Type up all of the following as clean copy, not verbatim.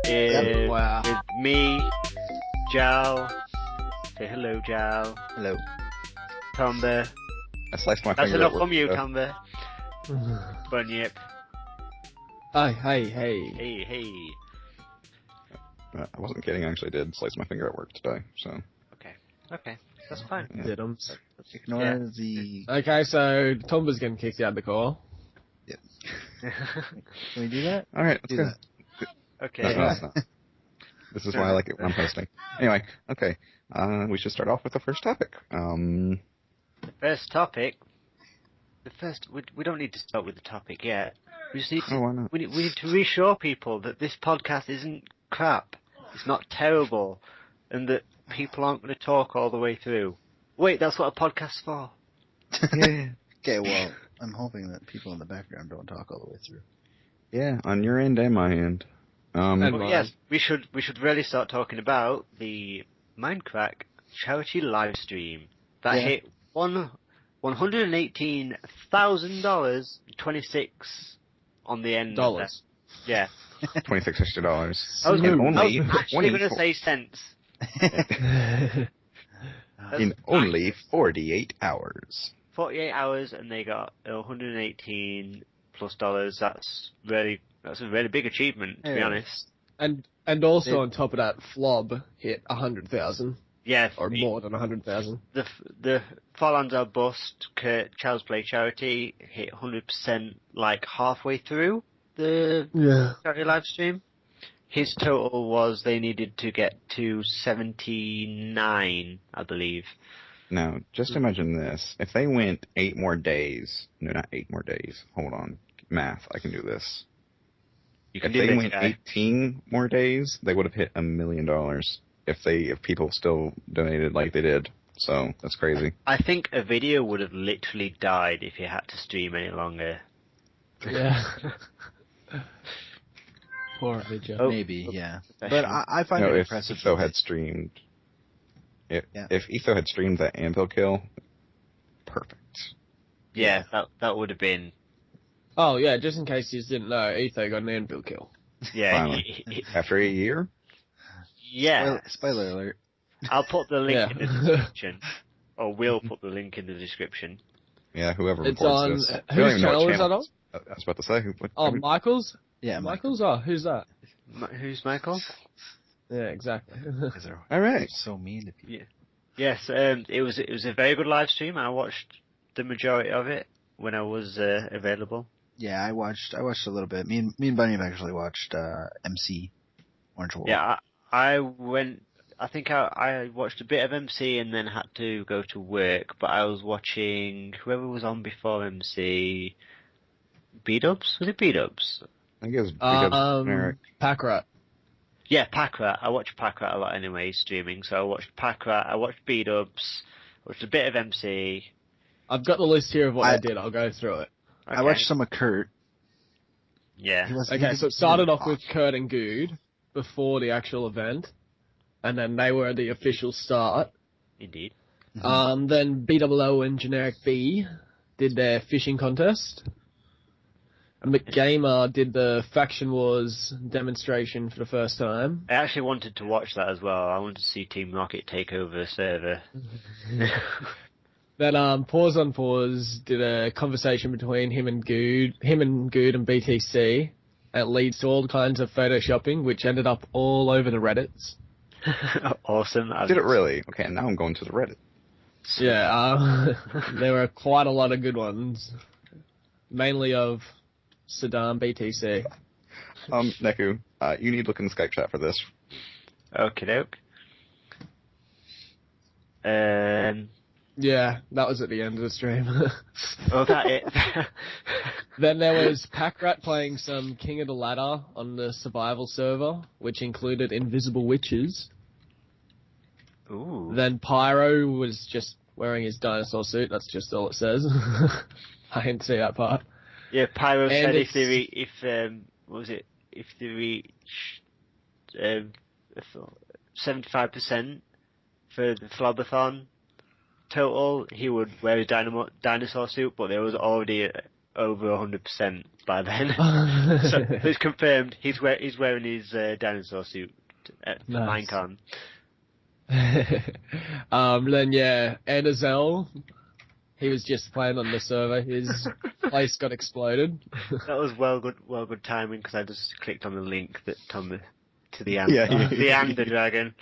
Wow. With me, Jal. Say hello, Jal. Hello. Tomba. I sliced my That's finger. enough from you, Tomba. Bunyip. Hey. Hey. I wasn't kidding. I actually did slice my finger at work today. So. Okay. That's fine. Yeah. Diddums. Ignore the... Okay, so Tomba's getting kicked out of the call. Yep. Can we do that? All right, let's Do go. that. Okay. No, it's not. This is why I like it when I'm hosting. Anyway, okay. We should start off with the first topic. First topic. We don't need to start with the topic yet. We just need to. Oh, why not? We need to reassure people that this podcast isn't crap. It's not terrible, and that people aren't going to talk all the way through. Wait, that's what a podcast's for. Yeah. Okay, well, I'm hoping that people in the background don't talk all the way through. Yeah, on your end and my end. And Yes, we should really start talking about the Mindcrack Charity live stream that hit $118,000, 26 on the end. Dollars. Yeah. $26 I was only actually going to say cents. in only 48 hours. 48 hours, and they got $118 plus dollars. That's a really big achievement, to be honest. And also on top of that, Flob hit 100,000. Yeah, Or more than 100,000. The Farlands Bust Child's Play Charity hit 100% like halfway through the charity live stream. His total was they needed to get to 79, I believe. Now, just imagine this. If they went 8 more days... No, not 8 more days. Hold on. Math. I can do this. You can If do they this, went guy. 18 more days, they would have hit $1 million. If people still donated like they did. So, that's crazy. I think a video would have literally died if you had to stream any longer. Yeah. Poor video. Oh. Maybe, yeah. But I find No, it if impressive. Etho had streamed... Yeah. If Etho had streamed that anvil kill, perfect. Yeah, that would have been... Oh, yeah, just in case you didn't know, Etho got an anvil kill. Yeah, Finally. After a year? yeah. Spoiler alert. I'll put the link Yeah. in the description. Or we'll put the link in the description. Yeah, whoever It's reports on... this. We don't Whose even know what channel is that on? channel I was about to say. Oh, Michael's? Yeah, Michael's? Oh, who's that? Who's Michael? Yeah, exactly. All right. So mean to people. Yeah. Yes, it was a very good live stream. I watched the majority of it when I was available. Yeah, I watched a little bit. Me and Bunyip actually watched MC Orange Wolf. Yeah, I went. I think I watched a bit of MC and then had to go to work. But I was watching whoever was on before MC. B-Dubs? Was it B-Dubs? I think it was generic. Packrat. Yeah, Packrat. I watch Packrat a lot anyway, streaming. So I watched Packrat. I watched B-Dubs. Watched a bit of MC. I've got the list here of what I did. I'll go through it. Okay. I watched some of Kurt. Yeah. Okay, so it started off with Kurt and Good before the actual event, and then they were the official start. Indeed. Then BOO and Generic B did their fishing contest. And McGamer did the Faction Wars demonstration for the first time. I actually wanted to watch that as well. I wanted to see Team Rocket take over the server. Then Pause on Pause did a conversation between him and Good and BTC. It leads to all kinds of photoshopping, which ended up all over the Reddits. Awesome. Did it really? Okay, now I'm going to the Reddit. Yeah, there were quite a lot of good ones. Mainly of Saddam BTC. Neku, you need to look in the Skype chat for this. Okie doke. Yeah, that was at the end of the stream. Oh, that it? Then there was Packrat playing some King of the Ladder on the survival server, which included invisible witches. Ooh. Then Pyro was just wearing his dinosaur suit. That's just all it says. I didn't see that part. Yeah, Pyro And said it's- if they reach 75% for the Flobathon total, he would wear his dinosaur suit, but there was already over 100% by then. So it's confirmed he's wearing his dinosaur suit at Nice. Minecon. Then yeah, Ederzel, he was just playing on the server. His place got exploded. That was well good timing because I just clicked on the link that Tom to the Yeah. Ander dragon.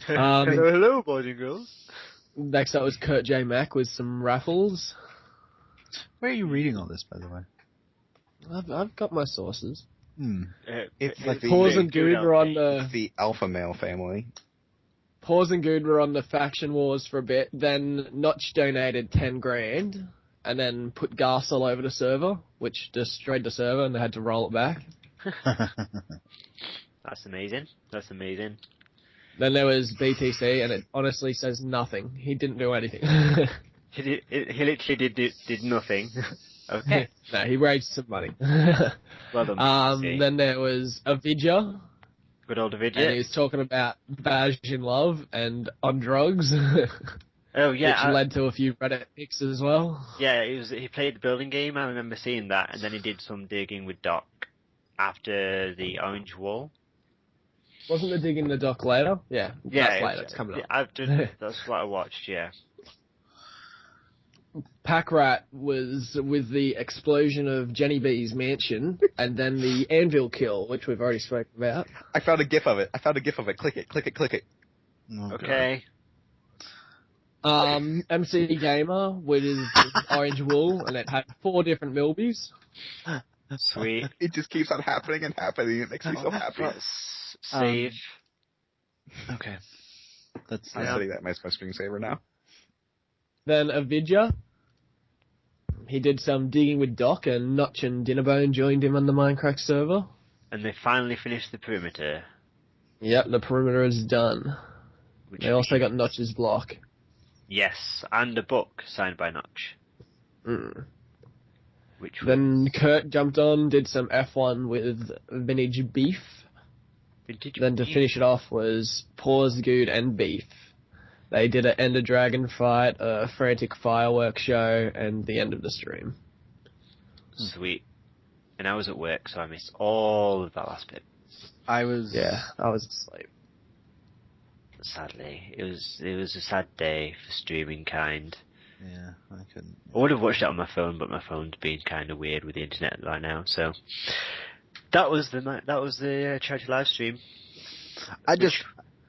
Hello, boys and girls. Next up was Kurt J. Mack with some raffles. Where are you reading all this, by the way? I've got my sources. It's like the Paws and Good were on the the alpha male family. Paws and Good were on the faction wars for a bit. Then Notch donated 10 grand, and then put gas all over the server, which destroyed the server, and they had to roll it back. That's amazing. That's amazing. Then there was BTC, and it honestly says nothing. He didn't do anything. He literally did nothing. Okay. No, he raised some money. Well done, BTC. Then there was Avidya, Good old and he Nvidia. was talking about Baj in love and on drugs, Oh yeah. which led to a few Reddit pics as well. Yeah, he played the building game. I remember seeing that, and then he did some digging with Doc after the orange wall. Wasn't the digging the dock later? Yeah, that's later. It's coming up. That's what I watched. Yeah. Packrat was with the explosion of Jenny B's mansion, and then the anvil kill, which we've already spoken about. I found a gif of it. Click it. Oh, Okay. MC Gamer with his orange wool, and it had 4 different Milbies. Sweet. It just keeps on happening and happening. It makes me so happy. Save. Okay. That's I'm setting that my screensaver now. Then Avidya, he did some digging with Doc, and Notch and Dinnerbone joined him on the Mindcrack server. And they finally finished the perimeter. Yep, the perimeter is done. Which They also got Notch's block. Yes, and a book signed by Notch. Which Then Kurt jumped on, did some F1 with Vintage Beef. Vintage Then to Beef. finish it off was Paws, Good, and Beef. They did an Ender Dragon fight, a frantic fireworks show, and the end of the stream. Sweet. And I was at work, so I missed all of that last bit. I was. Yeah, I was asleep. Sadly, it was a sad day for streaming kind. Yeah, I couldn't. I would have watched it on my phone, but my phone's being kind of weird with the internet right now. So that was the charity live stream. I just.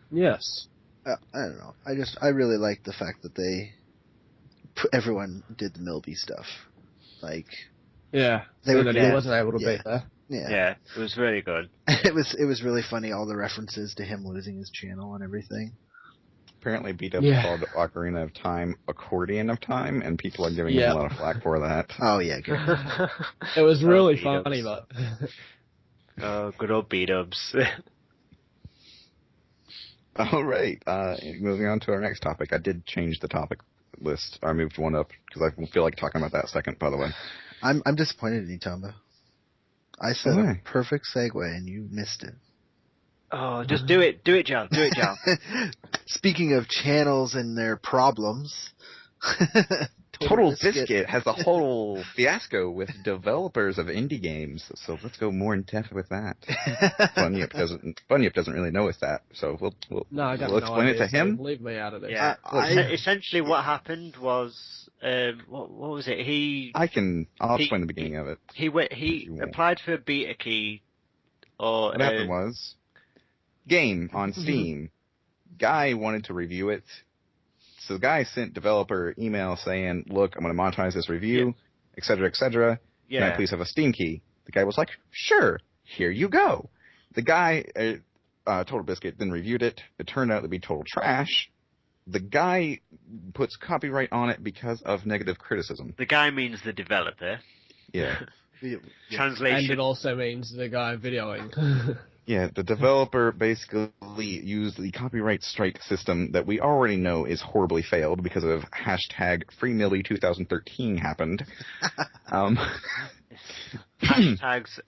Yes. I don't know. I really like the fact that everyone did the Milby stuff. Like. Yeah. They were. He wasn't able to beat that. Yeah. It was really good. It was really funny, all the references to him losing his channel and everything. Apparently B-Dubs called Ocarina of Time Accordion of Time, and people are giving him a lot of flack for that. Oh, yeah, good. It was really B-Dubs. funny, but... Oh, good old B-Dubs. All right, moving on to our next topic. I did change the topic list. I moved one up, because I feel like talking about that second, by the way. I'm disappointed in you, Tomba. I said a perfect segue, and you missed it. Oh, just do it. Do it, Jal. Do it, Jal. Speaking of channels and their problems... TotalBiscuit has a whole fiasco with developers of indie games, so let's go more in depth with that. Bunyip doesn't really know it's that, so we'll explain it to him. Leave me out of this. Yeah. Essentially, what happened was, what was it? I'll explain the beginning of it. He applied for a beta key, or what happened was, game on Steam. Guy wanted to review it. So the guy sent developer email saying, look, I'm going to monetize this review, et cetera, et cetera. Yeah. Can I please have a Steam key? The guy was like, sure, here you go. The guy, TotalBiscuit, then reviewed it. It turned out to be total trash. The guy puts copyright on it because of negative criticism. The guy means the developer. Yeah. Translation. And it also means the guy videoing. Yeah, the developer basically used the copyright strike system that we already know is horribly failed because of hashtag FreeMilly2013 happened. Hashtags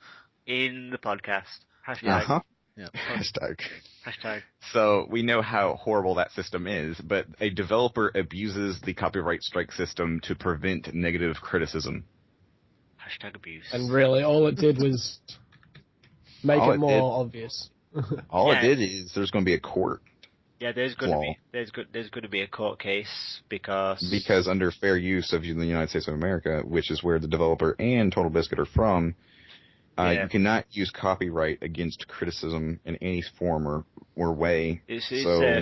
in the podcast. Hashtag. Yeah. Hashtag. So we know how horrible that system is, but a developer abuses the copyright strike system to prevent negative criticism. Hashtag abuse. And really, all it did was make it more obvious. All it did is there's going to be a court. Yeah, there's going to be a court case because under fair use of the United States of America, which is where the developer and TotalBiscuit are from, you cannot use copyright against criticism in any form or way. It's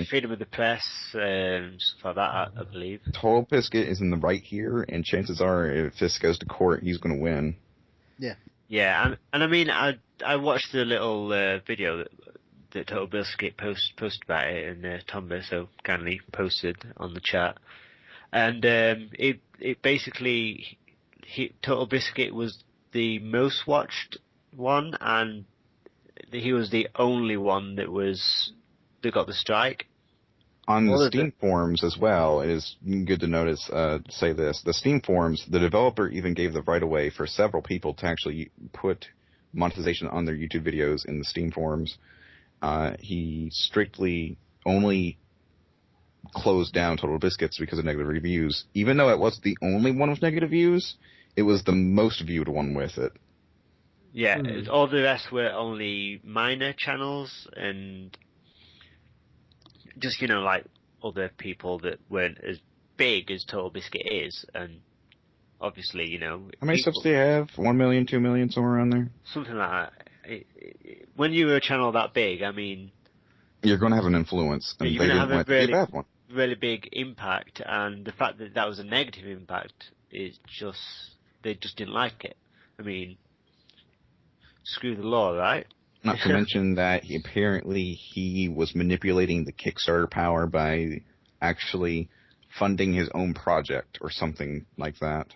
freedom of the press and stuff like that, I believe. TotalBiscuit is in the right here, and chances are, if this goes to court, he's going to win. Yeah. Yeah, and I mean, I watched the little video that TotalBiscuit posted about it in Tomba, so kindly posted on the chat, and it basically TotalBiscuit was the most watched one, and he was the only one that got the strike. On the Steam forums as well, it is good to notice, say this, the Steam forums, the developer even gave the right of way for several people to actually put monetization on their YouTube videos in the Steam forums. He strictly only closed down TotalBiscuits because of negative reviews. Even though it wasn't the only one with negative views, it was the most viewed one with it. Yeah, all the rest were only minor channels and just, like other people that weren't as big as TotalBiscuit is. And obviously, How many subs do you have? 1 million, 2 million, somewhere around there? Something like that. When you're a channel that big, I mean... You're going to have an influence. And you're going to have a bad one. Really big impact, and the fact that was a negative impact is just... They just didn't like it. I mean, screw the law, right? Not to mention that he was manipulating the Kickstarter power by actually funding his own project or something like that.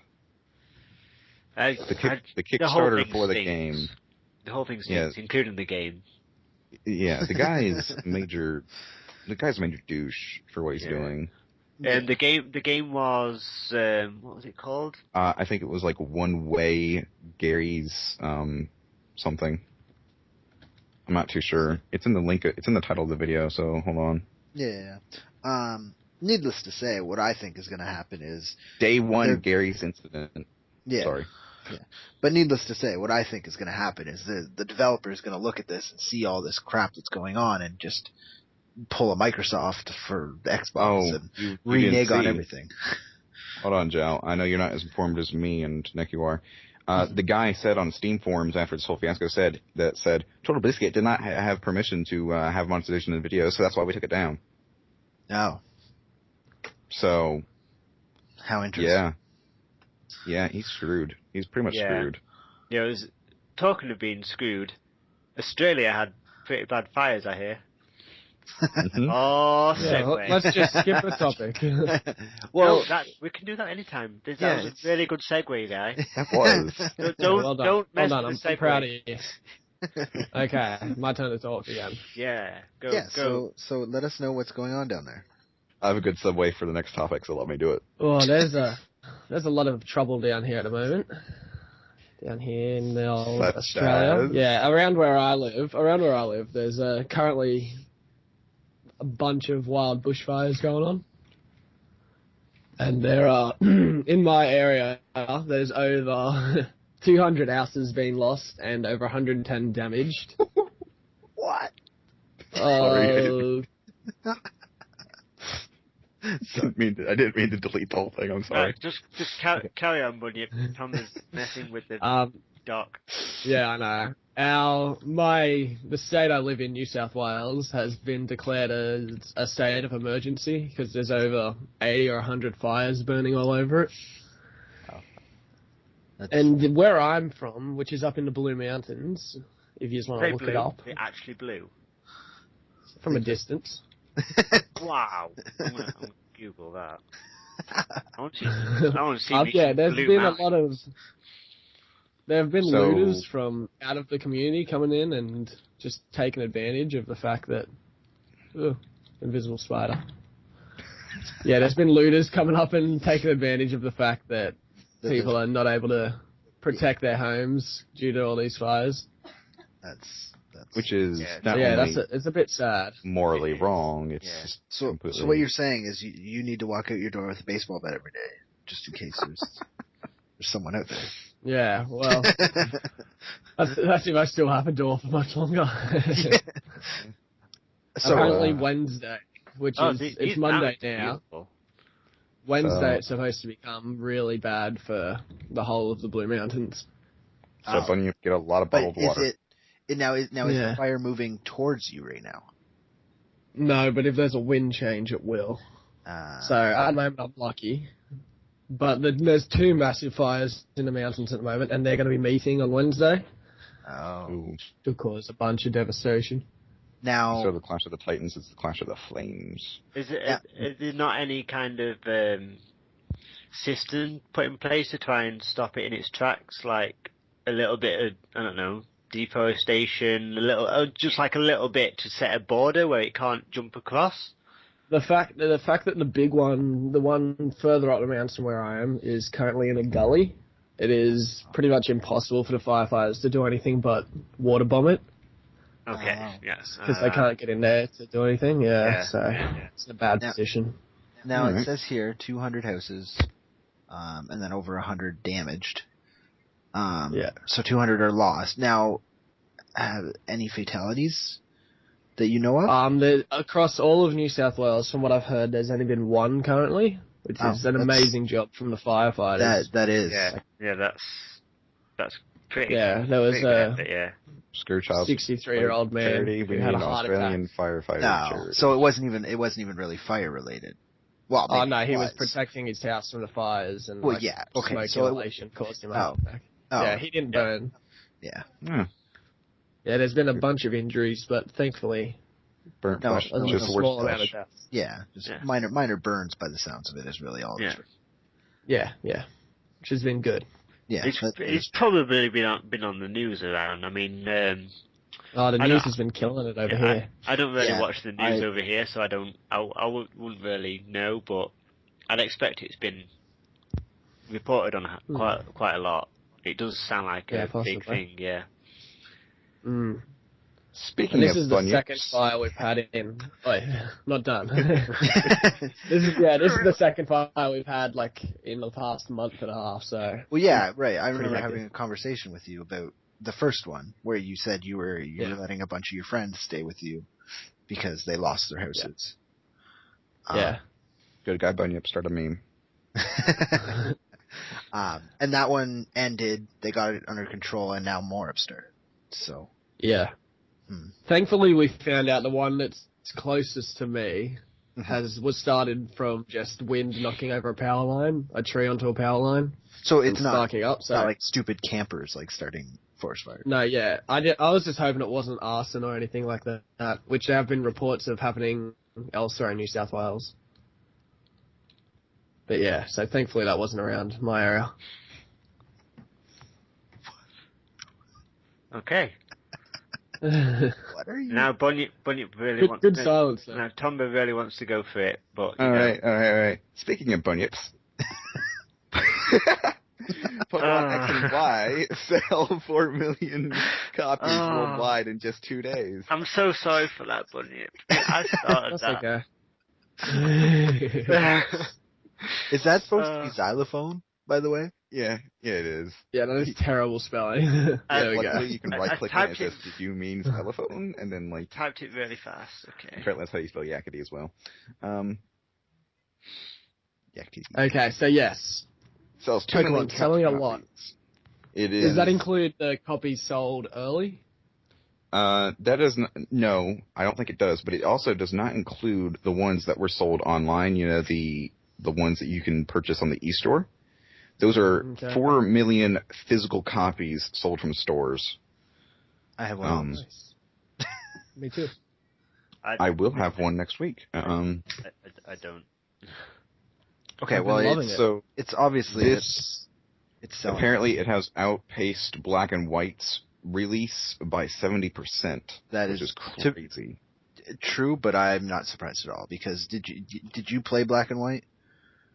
The Kickstarter for the game. The whole thing stinks, including the game. Yeah, the guy's a major douche for what he's doing. And the game was what was it called? I think it was like One Way Gary's something. I'm not too sure. It's in the link. It's in the title of the video. So hold on. Yeah. Needless to say, what I think is going to happen is Day 1 Gary's incident. Yeah. Sorry. Yeah. But needless to say, what I think is going to happen is the developer is going to look at this and see all this crap that's going on and just pull a Microsoft for the Xbox and renege on everything. Hold on, Jal. I know you're not as informed as me and Neku are. The guy said on Steam forums after this whole fiasco said TotalBiscuit did not have permission to have monetization in the video, so that's why we took it down. Oh. So. How interesting. Yeah, he's screwed. He's pretty much screwed. Yeah, it was talking of being screwed. Australia had pretty bad fires, I hear. Mm-hmm. Oh, segue. Let's just skip the topic. Well, we can do that anytime. That was a really good segue, guy. That was. Don't mess with the segue. I'm proud of you. Okay, my turn to talk again. Yeah, go. So let us know what's going on down there. I have a good segue for the next topic, so let me do it. Oh, there's a lot of trouble down here at the moment. Down here in the old Australia. Yeah, around where I live, there's currently a bunch of wild bushfires going on. And there are, in my area, there's over 200 houses being lost and over 110 damaged. What? Sorry. I didn't mean to delete the whole thing. I'm sorry. Just carry on, Bunyip. Tom is messing with the dock. Yeah, I know. The state I live in, New South Wales, has been declared a state of emergency because there's over 80 or 100 fires burning all over it. Oh. And where I'm from, which is up in the Blue Mountains, if you just want to look it up. It actually blew. From a distance. Wow. I'm gonna Google that. I want to see yeah, there's been a lot of... There have been looters from out of the community coming in and just taking advantage of the fact that... invisible spider. Yeah, there's been looters coming up and taking advantage of the fact that people are not able to protect their homes due to all these fires. Which is it's a bit sad. Morally wrong. It's just so what you're saying is you need to walk out your door with a baseball bat every day, just in case there's someone out there. Yeah, well, that's if I still have a door for much longer. So, apparently Wednesday, which is it's Monday now. Beautiful. Wednesday it's supposed to become really bad for the whole of the Blue Mountains. So Bunyip get a lot of bottled water. Is the fire moving towards you right now? No, but if there's a wind change, it will. So at the moment I'm lucky. But there's 2 massive fires in the mountains at the moment, and they're going to be meeting on Wednesday. Oh. To cause a bunch of devastation. Now, so the Clash of the Titans is the Clash of the Flames. Is there not any kind of system put in place to try and stop it in its tracks, like a little bit of, I don't know, deforestation, just like a little bit to set a border where it can't jump across? The fact that the big one, the one further up the mountain where I am, is currently in a gully, it is pretty much impossible for the firefighters to do anything but water bomb it. Okay, yes. Because they can't get in there to do anything, so it's in a bad position. Now, it says here 200 houses, and then over 100 damaged. So 200 are lost. Now, any fatalities that you know of? Across all of New South Wales, from what I've heard, there's only been 1 currently, which is an amazing job from the firefighters. That is. Yeah, that's pretty. Yeah, there was a 63-year-old man Charity, who had a heart Australian attack. firefighter. No, so it wasn't even really fire related. Well, no, he was protecting his house from the fires, and smoke inhalation caused him a heart attack. Yeah, he didn't burn. Yeah. Yeah, there's been a bunch of injuries, but thankfully, burnt flesh, just a small amount of deaths. Yeah, minor burns by the sounds of it is really all. Yeah, which has been good. Yeah, it's probably been on the news around. I mean, the news has been killing it over here. I don't really watch the news over here, so I wouldn't really know, but I'd expect it's been reported on quite a lot. It does sound like a big thing, yeah. Mm. Speaking this of is the Bunyips, second fire we've had in. Oh, not done. This is the second fire we've had in the past month and a half. So. Well, yeah, right. I remember having a conversation with you about the first one where you said you were letting a bunch of your friends stay with you because they lost their houses. Yeah. Good guy Bunyip, start a meme. And that one ended. They got it under control, and now more have started. So. Yeah. Thankfully, we found out the one that's closest to me was started from just wind knocking over a tree onto a power line. So it's not sparking up. So not like stupid campers starting forest fires. No, yeah. I was just hoping it wasn't arson or anything like that, which there have been reports of happening elsewhere in New South Wales. But yeah, so thankfully that wasn't around my area. Okay. What are you? Now Bunyip really wants. Good silence. Though. Now Tomba really wants to go for it, but all right. Speaking of Bunyips, Pokemon X and Y sell 4 million copies worldwide in just 2 days. I'm so sorry for that, Bunyip. I started that. Okay. Is that supposed to be xylophone, by the way? Yeah, it is. Yeah, that is terrible spelling. There we go. You can right-click and it says, did you mean xylophone? And then, typed it really fast, okay. Apparently that's how you spell Yakety as well. Yakety. Okay, so yes. Sells 2 million selling a lot. It is. Does that include the copies sold early? That doesn't. No, I don't think it does. But it also does not include the ones that were sold online. You know, the ones that you can purchase on the e-store. Those are 4 million physical copies sold from stores. I have one. Nice. Me too. I will have one next week. I don't. Okay, well, it's obviously it's selling. Apparently, it has outpaced Black and White's release by 70%. Which is crazy. True, but I'm not surprised at all because did you play Black and White?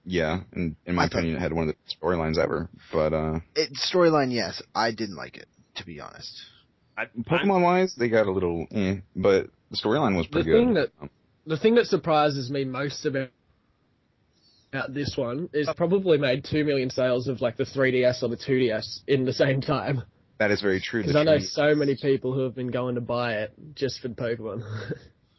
Yeah, and in my opinion, it had one of the storylines ever. But storyline, yes, I didn't like it, to be honest. Pokemon-wise, they got a little, but the storyline was pretty good. The thing that surprises me most about this one is probably made 2 million sales of like the 3DS or the 2DS in the same time. That is very true. Because I know so many people who have been going to buy it just for Pokemon.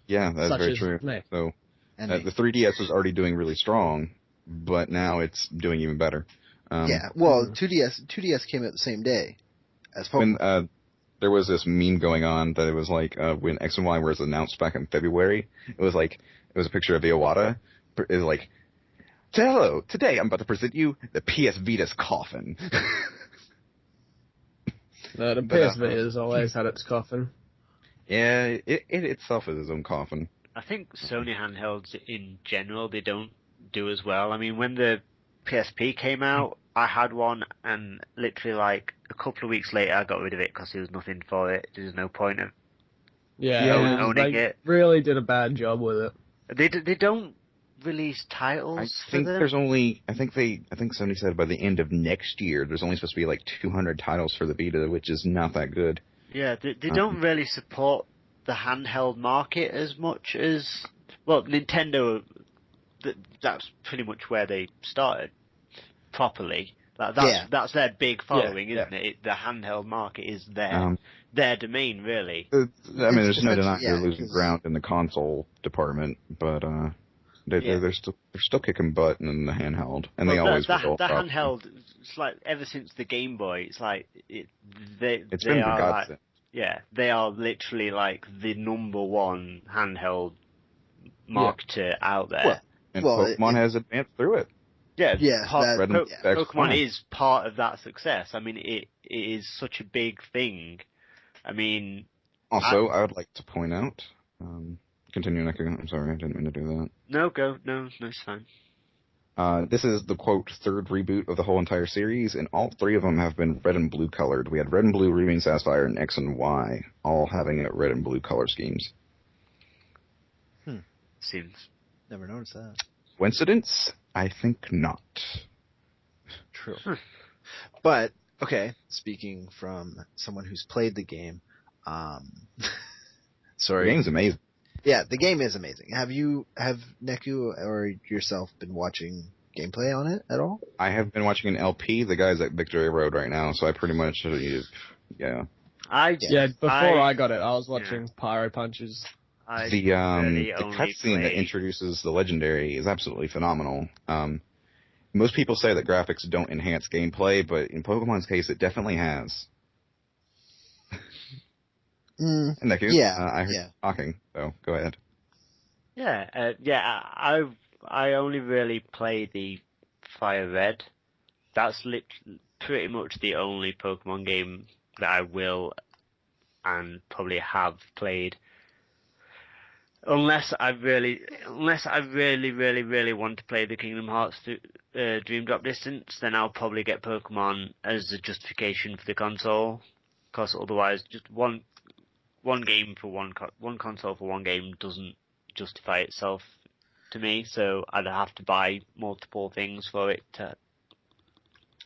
Yeah, that's very true. Me. So the 3DS was already doing really strong, but now it's doing even better. 2DS came out the same day as Pokemon. When there was this meme going on that it was like when X and Y was announced back in February, it was a picture of Iwata. It was like, hello, today I'm about to present you the PS Vita's coffin. No, the PS Vita has always had its coffin. Yeah, it itself is its own coffin. I think Sony handhelds in general, they don't do as well. I mean, when the PSP came out, I had one, and literally like a couple of weeks later I got rid of it because there was nothing for it. There's no point of owning it. Really did a bad job with it. They don't release titles. I think Sony said by the end of next year there's only supposed to be like 200 titles for the Vita, which is not that good. Yeah, they don't really support the handheld market as much as Nintendo. That's pretty much where they started properly. That's their big following, isn't it? The handheld market is their domain, really. I mean, there's no denying they're losing ground in the console department, but they're still kicking butt in the handheld, and they always will. The handheld, it's like ever since the Game Boy, it's like it's been the godsend. They are literally like the number one handheld marketer out there. Pokemon has advanced through it. Pokemon is part of that success. I mean, it is such a big thing. I mean... Also, I would like to point out... continue, Neku. I'm sorry, I didn't mean to do that. No, go. No, it's fine. This is the, quote, third reboot of the whole entire series, and all three of them have been red and blue colored. We had red and blue, Ruby and Sapphire, and X and Y, all having red and blue color schemes. Seems. Never noticed that. Coincidence? I think not. True. But, okay, speaking from someone who's played the game, sorry. The game's amazing. Yeah, the game is amazing. Have Neku or yourself been watching gameplay on it at all? I have been watching an LP. The guy's at Victory Road right now, so I pretty much, before I got it, I was watching Pyro Punches. The cutscene that introduces the legendary is absolutely phenomenal. Most people say that graphics don't enhance gameplay, but in Pokemon's case, it definitely has. Neku, I heard you talking, so go ahead. I only really play the Fire Red. That's pretty much the only Pokemon game that I will and probably have played. Unless I really, really want to play the Kingdom Hearts Dream Drop Distance, then I'll probably get Pokemon as a justification for the console. Because otherwise, just one game for one console for one game doesn't justify itself to me. So I'd have to buy multiple things for it to.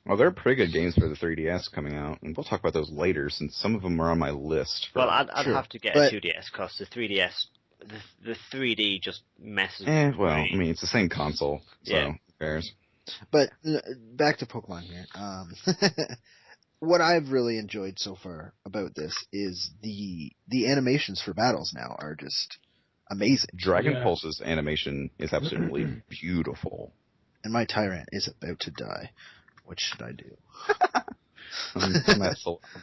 Well, there are pretty good games for the 3DS coming out, and we'll talk about those later since some of them are on my list. I'd have to get a 2DS because the 3DS. The 3D just messes with me. Well, I mean, it's the same console, so who cares? But back to Pokemon here. What I've really enjoyed so far about this is the animations for battles now are just amazing. Dragon Pulse's animation is absolutely beautiful. And my Tyrant is about to die. What should I do?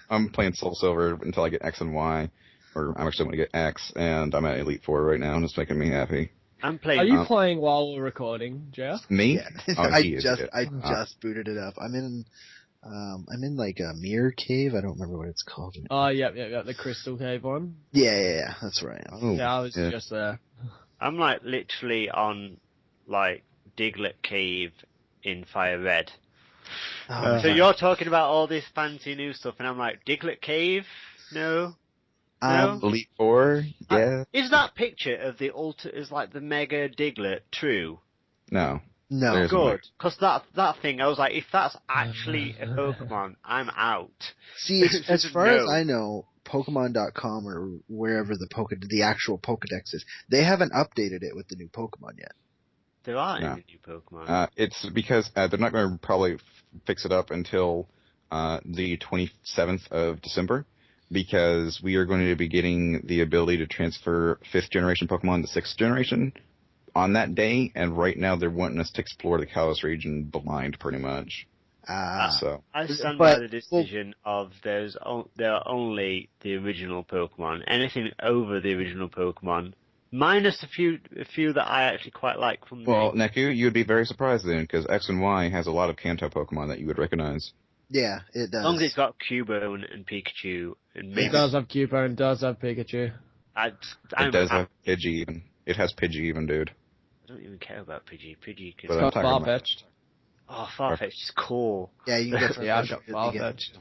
I'm playing Soul Silver until I get X and Y. Or I'm actually going to get X, and I'm at Elite Four right now, and it's making me happy. I'm playing. Are you playing while we're recording, Jeff? Me? Yeah. I just booted it up. I'm in like a mirror cave. I don't remember what it's called. Oh, yeah, the Crystal Cave one. Yeah, that's right. I was just there. I'm like literally on like Diglett Cave in Fire Red. So you're talking about all this fancy new stuff, and I'm like, Diglett Cave? No. Elite Four, yeah. Is that picture of the is like the Mega Diglett true? No. Good. Because that thing, I was like, if that's actually a Pokemon, I'm out. See, as far as I know, Pokemon.com or wherever the actual Pokedex is, they haven't updated it with the new Pokemon yet. There aren't No. any new Pokemon. It's because they're not going to probably fix it up until the 27th of December, because we are going to be getting the ability to transfer 5th generation Pokemon to 6th generation on that day, and right now they're wanting us to explore the Kalos region blind, pretty much. So I stand by the decision of there are only the original Pokemon. Anything over the original Pokemon, minus a few that I actually quite like from the... Well, Neku, you would be very surprised then, because X and Y has a lot of Kanto Pokemon that you would recognize. Yeah, it does. As long as it's got Cubone and Pikachu. And maybe... It does have Cubone, it does have Pikachu. It does have Pidgey even. It has Pidgey even, dude. I don't even care about Pidgey. Pidgey can... It's got Farfetch'd. Oh, Farfetch'd is cool. Yeah, you can get Yeah, I've got Farfetch'd.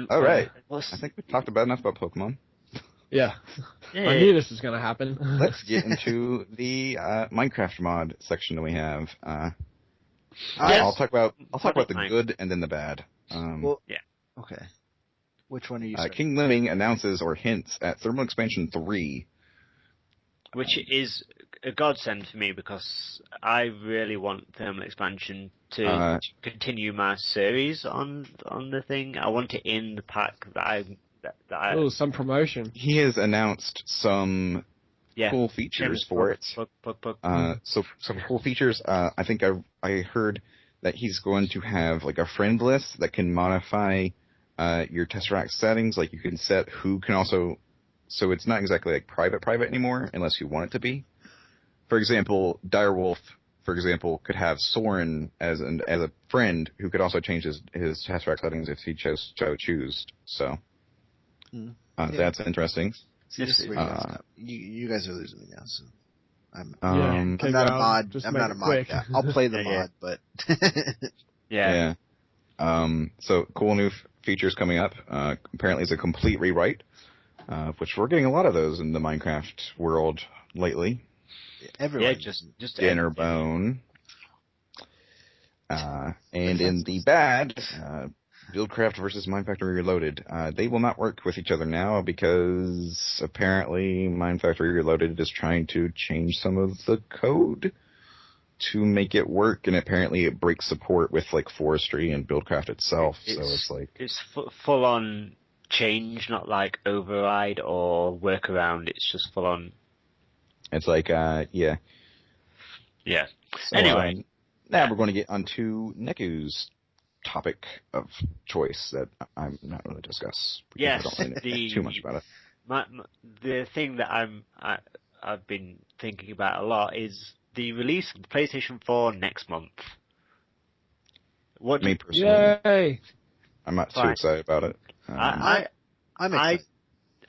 All right. I think we've talked about enough about Pokemon. Yeah. I knew this was going to happen. Let's get into the Minecraft mod section that we have. I'll talk about the good and then the bad. Okay. Which one are you? KingLemming announces or hints at Thermal Expansion 3, which is a godsend for me because I really want Thermal Expansion to continue my series on the thing. I want it in the pack that I. Oh, some promotion. He has announced some cool features for it. So some cool features. I think I heard that he's going to have like a friend list that can modify your Tesseract settings. Like you can set who can also. So it's not exactly like private anymore unless you want it to be. For example, Direwolf, for example, could have Soren as a friend who could also change his Tesseract settings if he chose to choose. So that's interesting. See, you guys are losing me now. So I'm not a mod. Just I'm make not a it mod. quick. Yeah, I'll play the mod, but yeah. So cool new features coming up. Apparently, it's a complete rewrite, which we're getting a lot of those in the Minecraft world lately. Everyone. Yeah, just Dinnerbone. And in the bad, Buildcraft versus MineFactory Reloaded. They will not work with each other now because apparently MineFactory Reloaded is trying to change some of the code to make it work, and apparently it breaks support with like forestry and Buildcraft itself. So it's like it's full on change, not like override or workaround. It's just full on. It's like yeah. So, anyway, now we're going to get onto Neku's topic of choice that I'm not going to discuss. Yes, I don't really know too much about it. The thing that I've been thinking about a lot is the release of the PlayStation 4 next month. Me personally, Yay! I'm not too excited about it. I'm excited.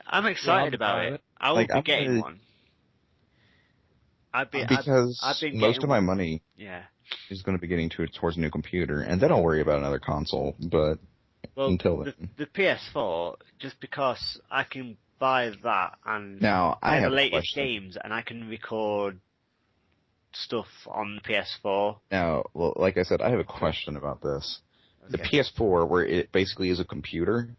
I'm excited about it. I will be getting one. Because most of my money is going to be getting towards a new computer, and then I'll worry about another console. But until then, the PS4, just because I can buy that and now I have the latest a games, and I can record stuff on the PS4. Now, well, like I said, I have a question about this. The PS4, where it basically is a computer,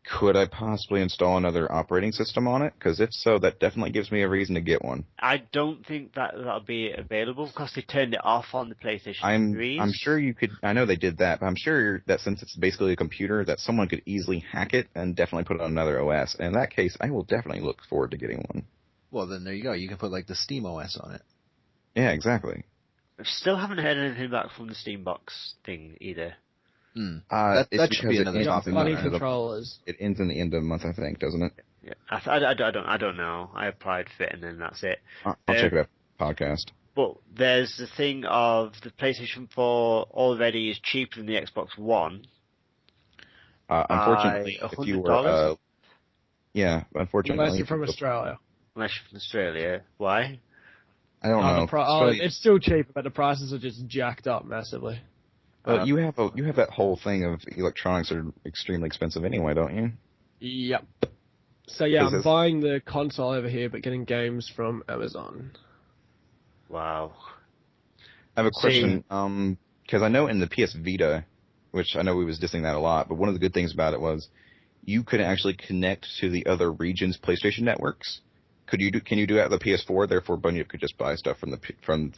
could I possibly install another operating system on it? Because if so, that definitely gives me a reason to get one. I don't think that'll be available because they turned it off on the PlayStation 3. I'm sure you could. I know they did that, but I'm sure that since it's basically a computer, that someone could easily hack it and definitely put it on another OS. And in that case, I will definitely look forward to getting one. Well, then there you go. You can put like the Steam OS on it. Yeah, exactly. I still haven't heard anything back from the Steambox thing either. That should be another topic. Funny controllers. It ends in the end of the month, I think, doesn't it? Yeah, I don't know. I applied for it and then that's it. I'll check it out. Podcast. But there's the thing of the PlayStation 4 already is cheaper than the Xbox One. Unfortunately, if you were, unfortunately, unless you're from Australia. Unless you're from Australia, why? I don't know. It's still cheaper, but the prices are just jacked up massively. Well, you have that whole thing of electronics are extremely expensive anyway, don't you? Yep. So I'm buying the console over here, but getting games from Amazon. Wow. I have a question, because I know in the PS Vita, which I know we was dissing that a lot, but one of the good things about it was you could actually connect to the other regions' PlayStation networks Can you do that with the PS4? Therefore, Bunyip could just buy stuff from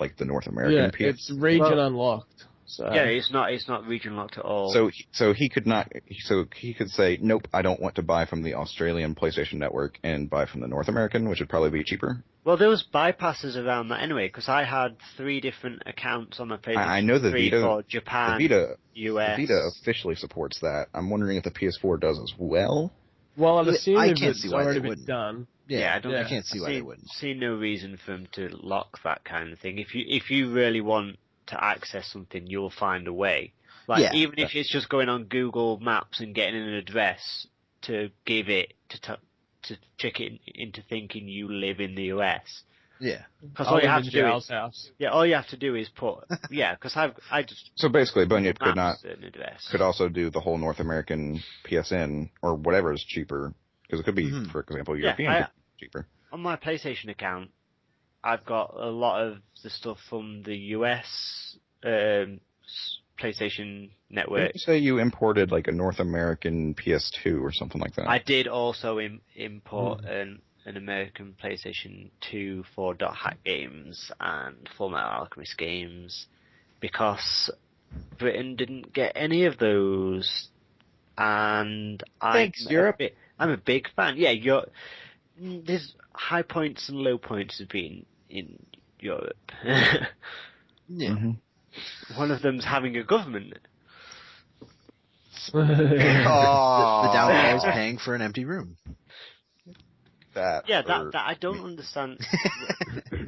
like the North American PS. It's region unlocked. So. Yeah, it's not region locked at all. So he could not. So he could say, nope, I don't want to buy from the Australian PlayStation Network and buy from the North American, which would probably be cheaper. Well, there was bypasses around that anyway, because I had 3 different accounts on my PlayStation. I know the Vita for Japan, US. The Vita officially supports that. I'm wondering if the PS4 does as well. Well, I'd assume I if can't it's see why already they been wouldn't. done. Yeah, I can't see why they wouldn't. See no reason for them to lock that kind of thing. If you really want to access something, you'll find a way. Like even if it's just going on Google Maps and getting an address to give it to trick it into thinking you live in the US. Yeah, because all you have to do is house. Yeah, all you have to do is put because I just so basically Bunyip could also do the whole North American PSN or whatever is cheaper because it could be for example European cheaper. On my PlayStation account, I've got a lot of the stuff from the US PlayStation Network. Did you say you imported like a North American PS2 or something like that? I did also import an American PlayStation 2 for .hack games and Fullmetal Alchemist games because Britain didn't get any of those, and Europe. I'm a big fan. Yeah, there's high points and low points of being in Europe. Yeah. Mm-hmm. One of them's having a government. The downfall is paying for an empty room. That I don't understand.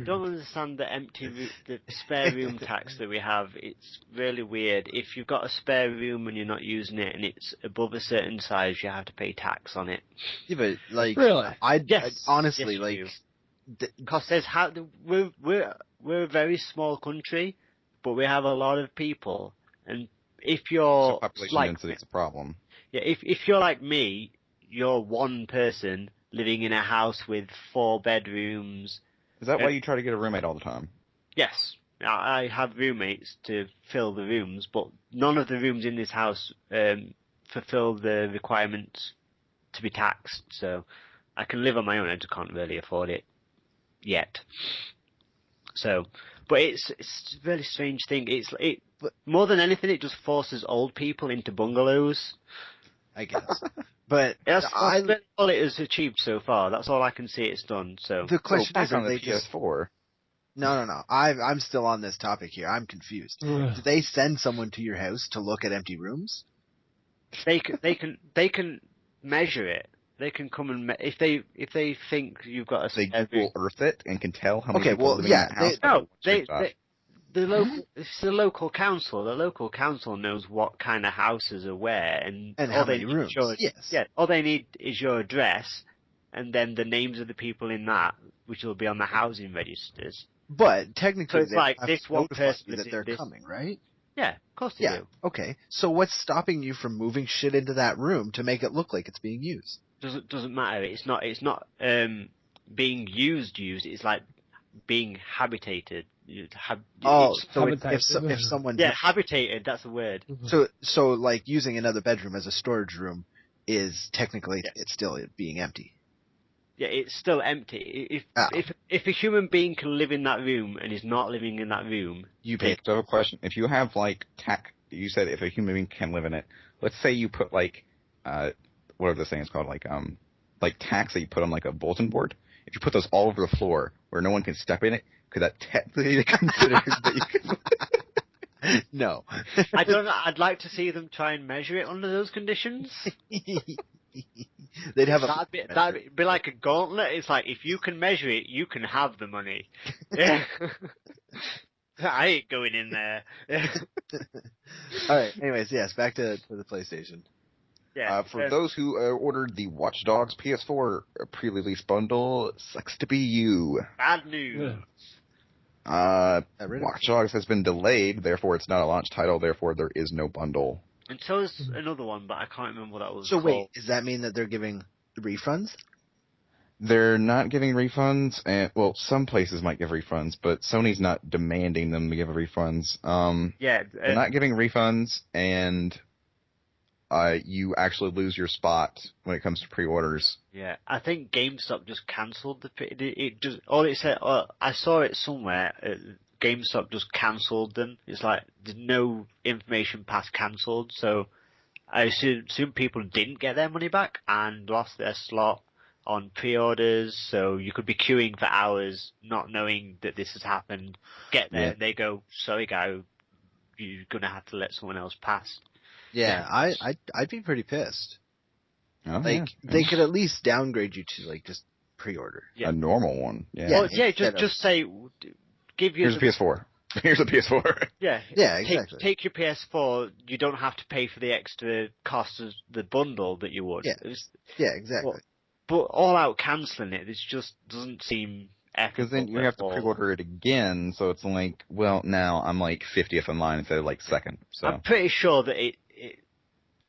Don't understand the spare room tax that we have. It's really weird. If you've got a spare room and you're not using it, and it's above a certain size, you have to pay tax on it. Yeah, but like, really, honestly, yes, like, because we're a very small country, but we have a lot of people, and if you're population density is a problem. Yeah, if you're like me, you're one person living in a house with 4 bedrooms. Is that why you try to get a roommate all the time? Yes. I have roommates to fill the rooms, but none of the rooms in this house fulfill the requirements to be taxed, so I can live on my own. I just can't really afford it yet. So, but it's a really strange thing. But more than anything, it just forces old people into bungalows, I guess. But that's all it has achieved so far. That's all I can see it's done. So the question is on the PS4. No. I'm still on this topic here. I'm confused. Do they send someone to your house to look at empty rooms? They can measure it. They can come and if they think you've got a. They Google Earth it and can tell how many people live in the house. It's the local council. The local council knows what kind of houses are where and how many rooms. All they need is your address and then the names of the people in that, which will be on the housing registers. But technically, so it's like this one person that they're coming, right? Yeah, of course they do. Okay, so what's stopping you from moving shit into that room to make it look like it's being used? Doesn't matter. It's not being used. It's like being habitated. If someone habitated, that's a word. So like using another bedroom as a storage room is technically it's still being empty. Yeah, it's still empty. If a human being can live in that room and is not living in that room, you pay. So I have a question: if you have like you said if a human being can live in it. Let's say you put like whatever this thing is called, like tacks that you put on like a bulletin board. If you put those all over the floor where no one can step in it, could that technically be considered that you can? No. I don't know. I'd like to see them try and measure it under those conditions. They'd have that'd be like a gauntlet. It's like if you can measure it, you can have the money. Yeah. I ain't going in there. All right. Anyways, yes, back to the PlayStation. Yeah. For those who ordered the Watch Dogs PS4 pre-release bundle, sucks to be you. Bad news. Watch Dogs has been delayed, therefore it's not a launch title, therefore there is no bundle. And so is another one, but I can't remember what that was called. Wait, does that mean that they're giving refunds? They're not giving refunds, and well, some places might give refunds, but Sony's not demanding them to give refunds. They're not giving refunds, and you actually lose your spot when it comes to pre-orders. Yeah, I think GameStop just cancelled it just all it said. I saw it somewhere. GameStop just cancelled them. It's like there's no information past cancelled. So I assume people didn't get their money back and lost their slot on pre-orders. So you could be queuing for hours, not knowing that this has happened. Get there, they go, sorry, guy, you're gonna have to let someone else pass. Yeah, I'd be pretty pissed. Oh, like they could at least downgrade you to like just pre-order a normal one. Yeah. Well, just say, give you. Here's a PS4. Here's a PS4. Yeah. Yeah, exactly. Take your PS4. You don't have to pay for the extra cost of the bundle that you would. Yeah, exactly. But all out cancelling it, just doesn't seem ethical. Because then you have to pre-order it again, so it's like, well, now I'm like 50th in line instead of like second. So I'm pretty sure that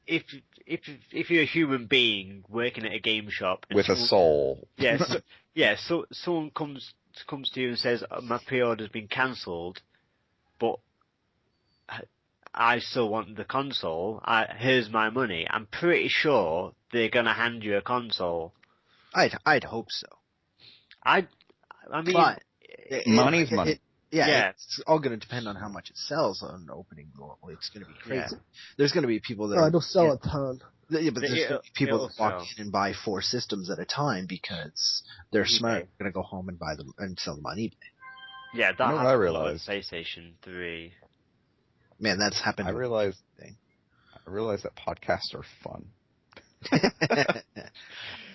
if you're a human being working at a game shop with a soul, so someone comes to you and says, my pre-order's been cancelled, but I still want the console. Here's my money. I'm pretty sure they're gonna hand you a console. I'd hope so. I mean, but money's money. It's all going to depend on how much it sells on opening normally. It's going to be crazy. There's going to be people that it'll sell a ton. Yeah, but there's going to be people that walk in and buy 4 systems at a time because they're smart. They're going to go home and buy them and sell them on eBay. Yeah, that happened I realized. on PlayStation 3. Man, that's happened. I realized that podcasts are fun.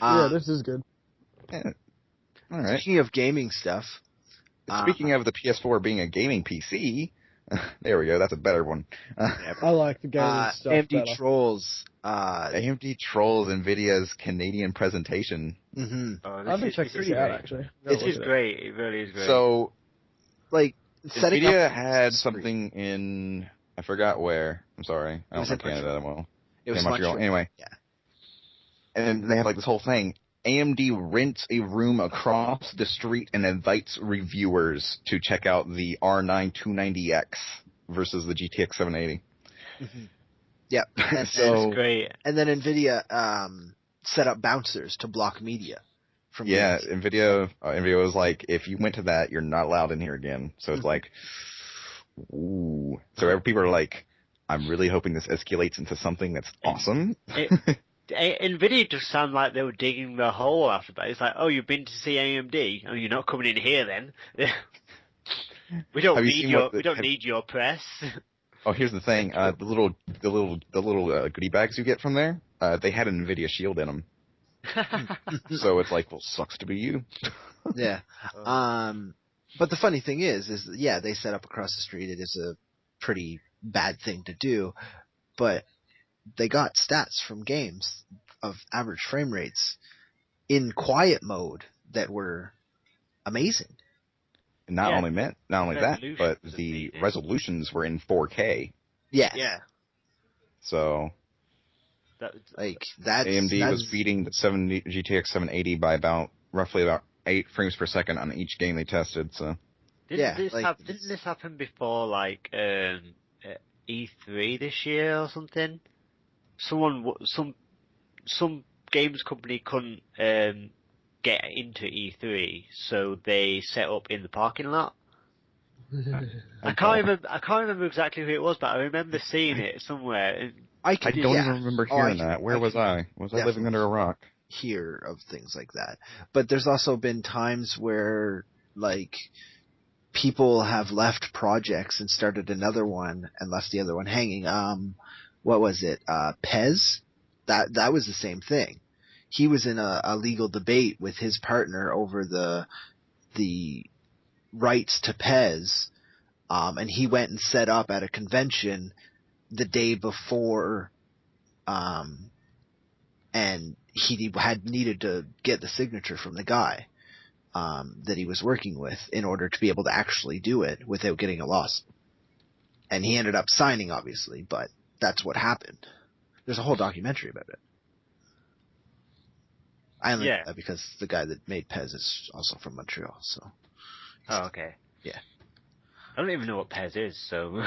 Yeah, this is good. Yeah. All right. Speaking of gaming stuff. Speaking of the PS4 being a gaming PC, there we go. That's a better one. I like the gaming stuff. AMD Trolls. AMD Trolls NVIDIA's Canadian presentation. Mm-hmm. I haven't checked this out actually. It is great. It really is great. So, like, NVIDIA had something in, I forgot where. I'm sorry. I don't know Canada that well. It was Montreal. Anyway. Yeah. And they had like this whole thing. AMD rents a room across the street and invites reviewers to check out the R9 290X versus the GTX 780. Mm-hmm. Yep. That's great. And then NVIDIA set up bouncers to block media. From games. NVIDIA was like, if you went to that, you're not allowed in here again. So it's like, ooh. So people are like, I'm really hoping this escalates into something that's awesome. NVIDIA just sound like they were digging the hole after that. It's like, oh, you've been to see AMD? Oh, you're not coming in here then. We don't need your press. Oh, here's the thing. The little goodie bags you get from there, they had an NVIDIA shield in them. So it's like, well, sucks to be you. Yeah. But the funny thing is they set up across the street. It is a pretty bad thing to do, but they got stats from games of average frame rates in quiet mode that were amazing. And not only that, but the resolutions were in 4K. Yeah. Yeah. So, AMD was beating the GTX 780 by roughly about 8 frames per second on each game they tested. So, didn't this happen before E3 this year or something? Some games company couldn't get into E3, so they set up in the parking lot. I can't remember exactly who it was, but I remember seeing it somewhere. I don't even remember hearing that. Where was I? Was I living under a rock? Hear of things like that, but there's also been times where like people have left projects and started another one and left the other one hanging. What was it? Pez? That was the same thing. He was in a legal debate with his partner over the rights to Pez, and he went and set up at a convention the day before, and he had needed to get the signature from the guy that he was working with in order to be able to actually do it without getting a lawsuit. And he ended up signing, obviously, but that's what happened. There's a whole documentary about it. I only know that because the guy that made Pez is also from Montreal, so. Oh, okay. Yeah. I don't even know what Pez is, so...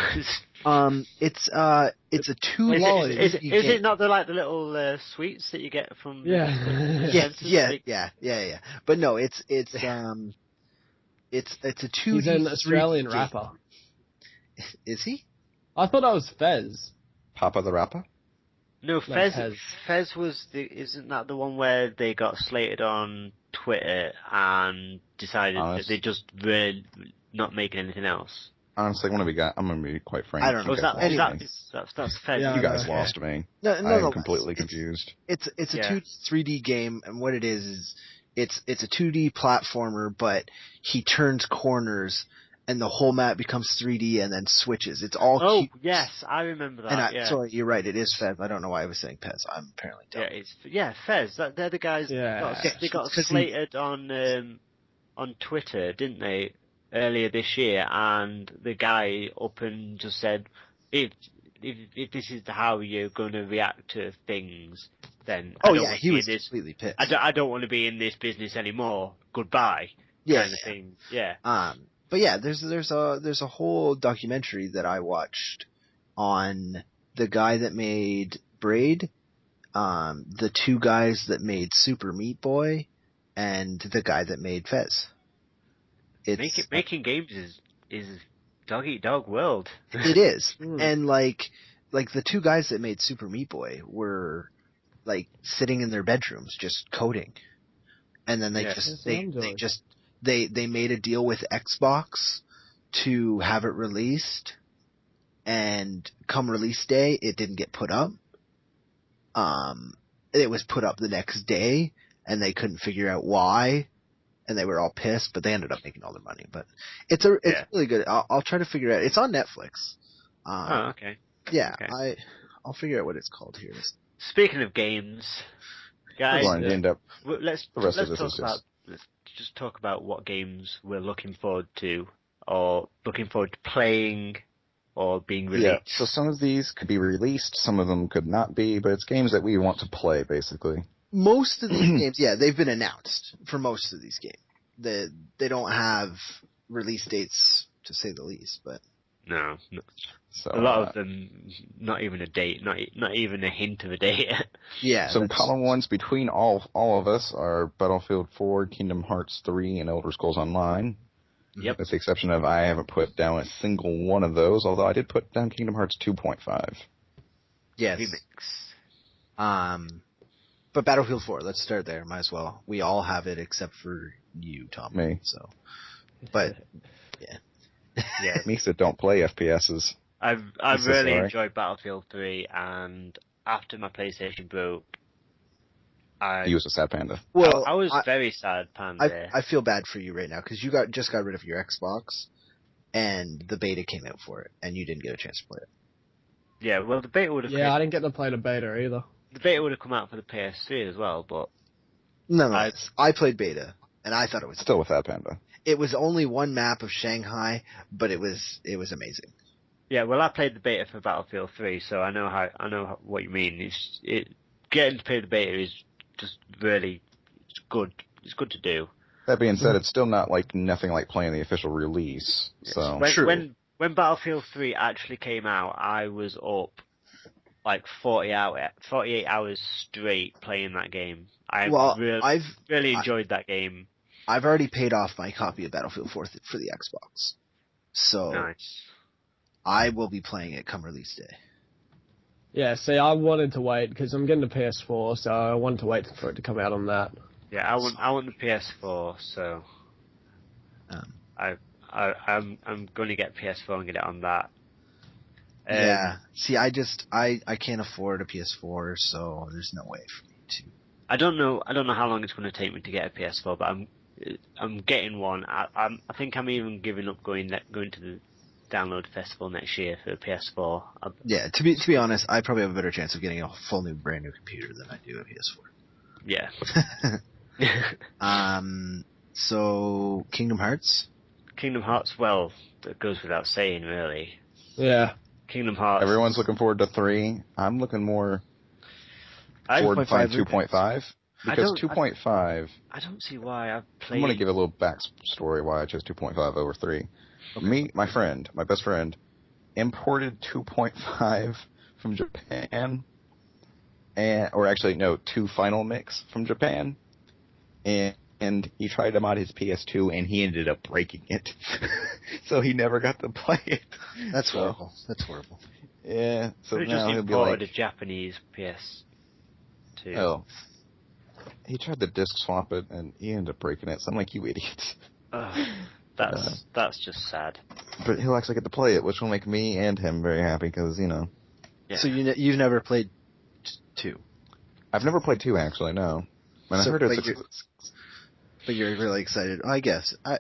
it's a 2D... Is it not the little sweets that you get from... Yeah. But no, it's a 2D... He's an Australian rapper. Is he? I thought that was Fez. Papa the rapper? No, Fez was isn't that the one where they got slated on Twitter and decided that they just were not making anything else? Honestly, I'm gonna be quite frank. I don't know. That's Fez. You guys lost me. I'm completely confused. It's a 3D game, and what it is it's a 2D platformer, but he turns corners and the whole map becomes 3D and then switches. It's all cute. Yes, I remember that. Sorry, you're right. It is Fez. I don't know why I was saying Pez. I'm apparently dumb. Fez. They're the guys. They got slated on Twitter, didn't they, earlier this year? And the guy up and just said, if this is how you're going to react to things, then he was completely pissed. I don't want to be in this business anymore. Goodbye. Kind of thing. Yeah. But yeah, there's a whole documentary that I watched on the guy that made Braid, the two guys that made Super Meat Boy, and the guy that made Fez. Making games is dog eat dog world. It is, and like the two guys that made Super Meat Boy were like sitting in their bedrooms just coding, and then they made a deal with Xbox to have it released, and come release day, it didn't get put up. It was put up the next day, and they couldn't figure out why, and they were all pissed, but they ended up making all their money. But it's really good. I'll try to figure it out. It's on Netflix. Okay. Yeah, okay. I'll figure out what it's called here. Speaking of games, guys, let's just talk about what games we're looking forward to, or looking forward to playing, or being released. Yeah, so some of these could be released, some of them could not be, but it's games that we want to play, basically. Most of these games, they've been announced for most of these games. They don't have release dates, to say the least, but... No. So, a lot of them, not even a date, not even a hint of a date. Yeah. Some common ones between all of us are Battlefield 4, Kingdom Hearts 3, and Elder Scrolls Online. Yep. With the exception of I haven't put down a single one of those, although I did put down Kingdom Hearts 2.5. Yes. Remix. But Battlefield 4, let's start there. Might as well. We all have it except for you, Tom. Me. So, but yeah. Yeah. Me that don't play FPSs. I really enjoyed Battlefield 3, and after my PlayStation broke, you was a sad panda. Well, I was very sad panda. I feel bad for you right now because you just got rid of your Xbox, and the beta came out for it, and you didn't get a chance to play it. Yeah, well, the beta would have. Yeah, I didn't get to play the beta either. The beta would have come out for the PS3 as well, but no, I played beta, and I thought it was still with that panda. It was only one map of Shanghai, but it was amazing. Yeah, well, I played the beta for Battlefield 3, so I know what you mean. Getting to play the beta is just really good. It's good to do. That being said, it's still nothing like playing the official release. So when Battlefield 3 actually came out, I was up like 48 hours straight playing that game. I've really enjoyed that game. I've already paid off my copy of Battlefield 4 for the Xbox, so nice. I will be playing it come release day. Yeah, see, I wanted to wait because I'm getting the PS4, so I wanted to wait for it to come out on that. Yeah, I want the PS4, so I'm going to get PS4 and get it on that. Yeah. See, I can't afford a PS4, so there's no way for me to. I don't know how long it's going to take me to get a PS4, but I'm getting one. I think I'm even giving up going to the download festival next year for the PS4. Yeah, to be honest, I probably have a better chance of getting a full brand new computer than I do a PS4. Yeah. So Kingdom Hearts. Kingdom Hearts, well, that goes without saying, really. Yeah. Kingdom Hearts. Everyone's looking forward to 3. I'm looking more forward to playing 2.5. Because 2.5... I don't see why I've played... I'm going to give a little backstory why I chose 2.5 over 3. Okay. My best friend, imported 2.5 from Japan, 2 Final Mix from Japan, and he tried to mod his PS2, and he ended up breaking it. So he never got to play it. That's horrible. That's horrible. Yeah, so now just he'll be like... a Japanese PS2. Oh. He tried to disc swap it, and he ended up breaking it, so I'm like, you idiot. That's just sad. But he'll actually get to play it, which will make me and him very happy, because, Yeah. So you've never played 2? I've never played 2, actually, no. And I heard it's... But you're really excited. I guess I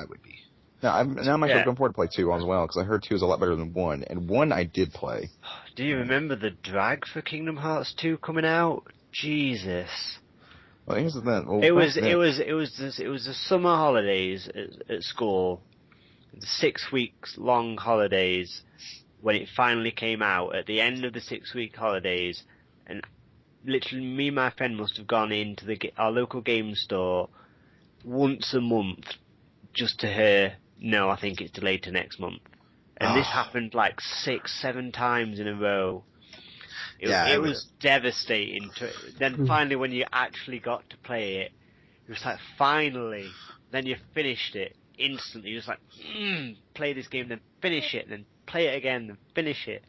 would be. No, I'm actually looking forward to play 2 as well, because I heard 2 is a lot better than 1, and 1 I did play. Do you remember the drag for Kingdom Hearts 2 coming out? Jesus. Well, here's the thing. Well, it was the summer holidays at school, the 6 weeks long holidays, when it finally came out at the end of the 6-week holidays, and literally me and my friend must have gone into our local game store once a month just to hear, no, I think it's delayed to next month. And this happened like 6-7 times in a row. It was devastating. Then finally, when you actually got to play it, it was like, finally. Then you finished it instantly. You're just like, play this game, then finish it, then play it again, then finish it.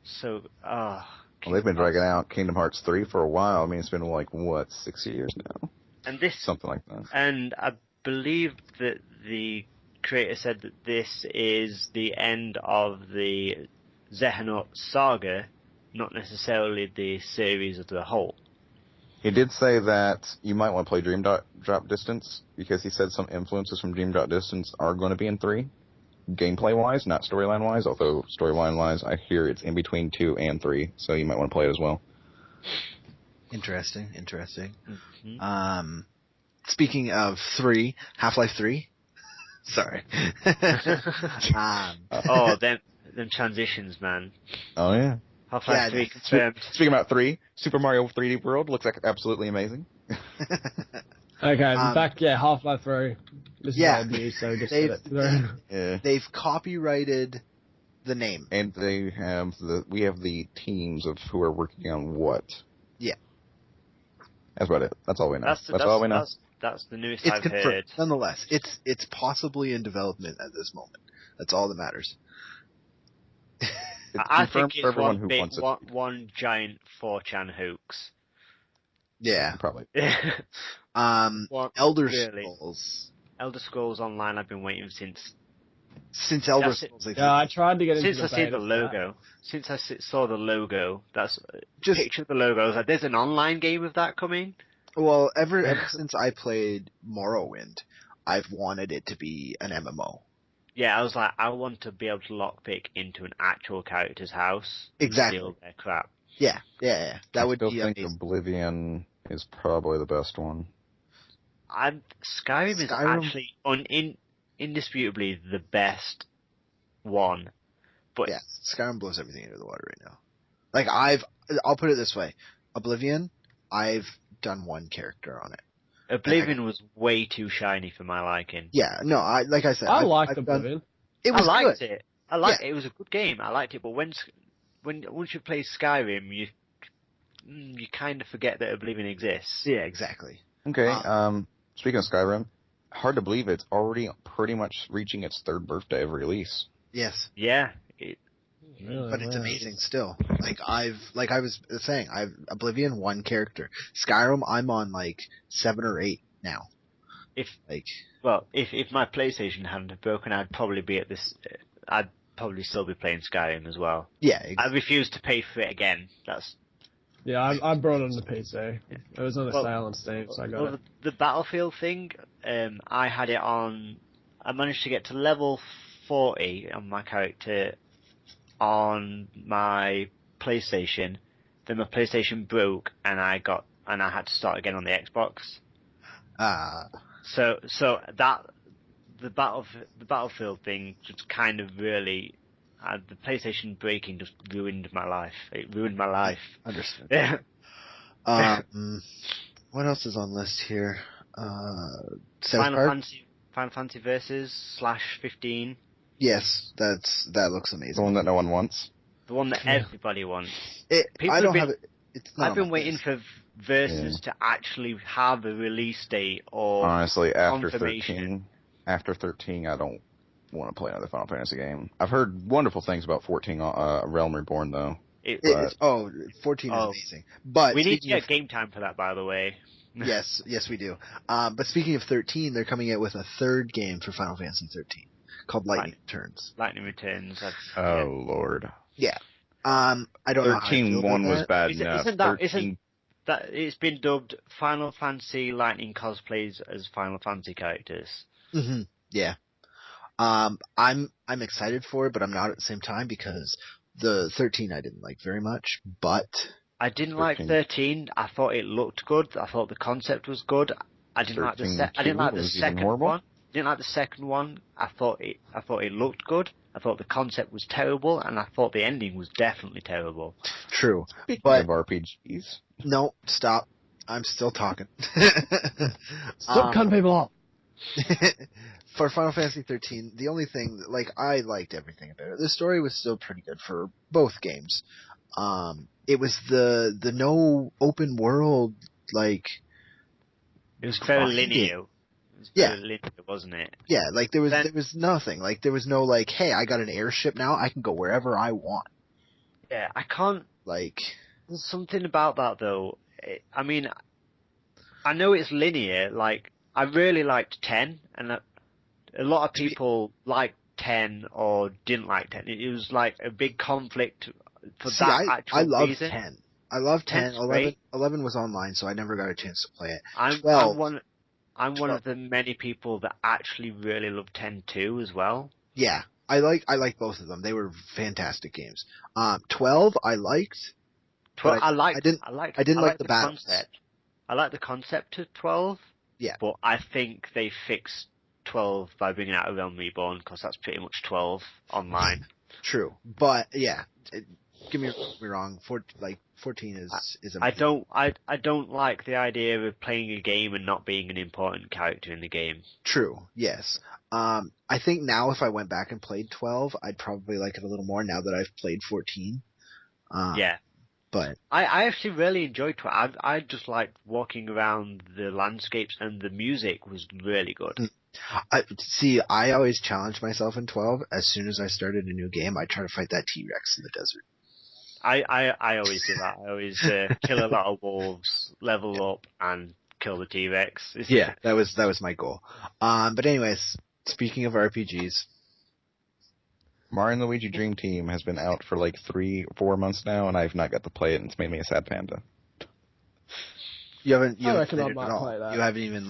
So, well, they've been dragging out Kingdom Hearts 3 for a while. I mean, it's been like, 6 years now? And this... Something like that. And I believe that the creator said that this is the end of the Xehanort saga, not necessarily the series as a whole. He did say that you might want to play Dream Drop Distance, because he said some influences from Dream Drop Distance are going to be in 3, gameplay-wise, not storyline-wise, although storyline-wise, I hear it's in between 2 and 3, so you might want to play it as well. Interesting. Mm-hmm. Speaking of 3, Half-Life 3. Sorry. Them transitions, man. Oh, yeah. Half-Life 3 confirmed. Speaking about 3, Super Mario 3D World looks like absolutely amazing. Okay, back, Half-Life 3. This is old news, so just they've copyrighted the name. And we have the teams of who are working on what. Yeah. That's about it. That's all we know. That's all we know. That's the newest It's I've confirmed. heard. Nonetheless, it's possibly in development at this moment. That's all that matters. I think it's one giant 4chan hoax. Yeah. Probably. Elder Scrolls. Elder Scrolls Online I've been waiting since Elder Scrolls. I tried to get into Since I see the logo. Since I saw the logo, that's just picture the logo. I was like, there's an online game of that coming? Well, ever since I played Morrowind, I've wanted it to be an MMO. Yeah, I was like, I want to be able to lockpick into an actual character's house. Exactly. And steal their crap. Yeah. That would be I still think amazing. Oblivion is probably the best one. Skyrim is actually indisputably the best one. But yeah, Skyrim blows everything into the water right now. Like I'll put it this way: Oblivion, I've done one character on it. Oblivion was way too shiny for my liking. Yeah, no, I liked Oblivion. It was I liked good. it. I liked it. It was a good game. I liked it, but once you play Skyrim, you kind of forget that Oblivion exists. Yeah, exactly. Okay. Speaking of Skyrim, hard to believe it's already pretty much reaching its 3rd birthday of release. Yes. Yeah. But it's amazing still. Like I was saying, I've Oblivion 1 character. Skyrim, I'm on like 7 or 8 now. If my PlayStation hadn't broken, I'd probably be at this. I'd probably still be playing Skyrim as well. Yeah. Exactly. I refuse to pay for it again. I brought it on the PC. It was on a sale on Steam, so I got it. The Battlefield thing, I had it on. I managed to get to level 40 on my character on my PlayStation. Then my PlayStation broke, and I had to start again on the Xbox. So that the Battlefield thing just kind of really. The PlayStation breaking just ruined my life. It ruined my life. Understood. Yeah. What else is on list here? Final Fantasy Versus /15. Yes, that looks amazing. The one that no one wants. The one that everybody wants. I've been waiting for Versus to actually have a release date or honestly after confirmation. 13, I don't want to play another Final Fantasy game. I've heard wonderful things about 14 Realm Reborn though. 14 is amazing. But we need to get game time for that, by the way. Yes, we do. But speaking of 13, they're coming out with a third game for Final Fantasy 13 called Lightning Returns. Lightning Returns. Lord. Yeah. I don't know. 13-1 was bad enough. Isn't that it's been dubbed Final Fantasy Lightning cosplays as Final Fantasy characters? Mm-hmm. Yeah. I'm excited for it, but I'm not at the same time because the 13 I didn't like very much, but I didn't like 13. I thought it looked good. I thought the concept was good. I didn't like the second one. Didn't like the second one. I thought it looked good. I thought the concept was terrible, and I thought the ending was definitely terrible. True. Speaking of RPGs. No, stop. I'm still talking. Stop cutting people off. For Final Fantasy 13, the only thing, I liked everything about it. The story was still pretty good for both games. It was the no open world, It was very linear. Linear, wasn't it? Yeah, there was nothing. There was no hey, I got an airship now, I can go wherever I want. Yeah, I can't. There's something about that though. I mean, I know it's linear. I really liked 10, and a lot of people liked 10 or didn't like 10. It was a big conflict for that actual I loved reason. 10. I loved 10. 11 was online, so I never got a chance to play it. I'm one of the many people that actually really love 10 too as well. Yeah, I like both of them. They were fantastic games. 12 I liked. 12 I didn't like the concept. I like the concept of 12. Yeah, but I think they fixed 12 by bringing out a Realm Reborn because that's pretty much 12 online. True, but yeah, get me wrong. 14 is amazing. I don't like the idea of playing a game and not being an important character in the game. True. Yes. I think now if I went back and played 12, I'd probably like it a little more now that I've played 14. Yeah. But I actually really enjoyed 12. I just liked walking around the landscapes, and the music was really good. I always challenged myself in 12. As soon as I started a new game, I try to fight that T-Rex in the desert. I always do that. I always kill a lot of wolves, level up, and kill the T-Rex. Yeah, that was my goal. But anyways, speaking of RPGs, Mario & Luigi Dream Team has been out for 3-4 months now, and I've not got to play it, and it's made me a sad panda. You haven't played it at all. You haven't even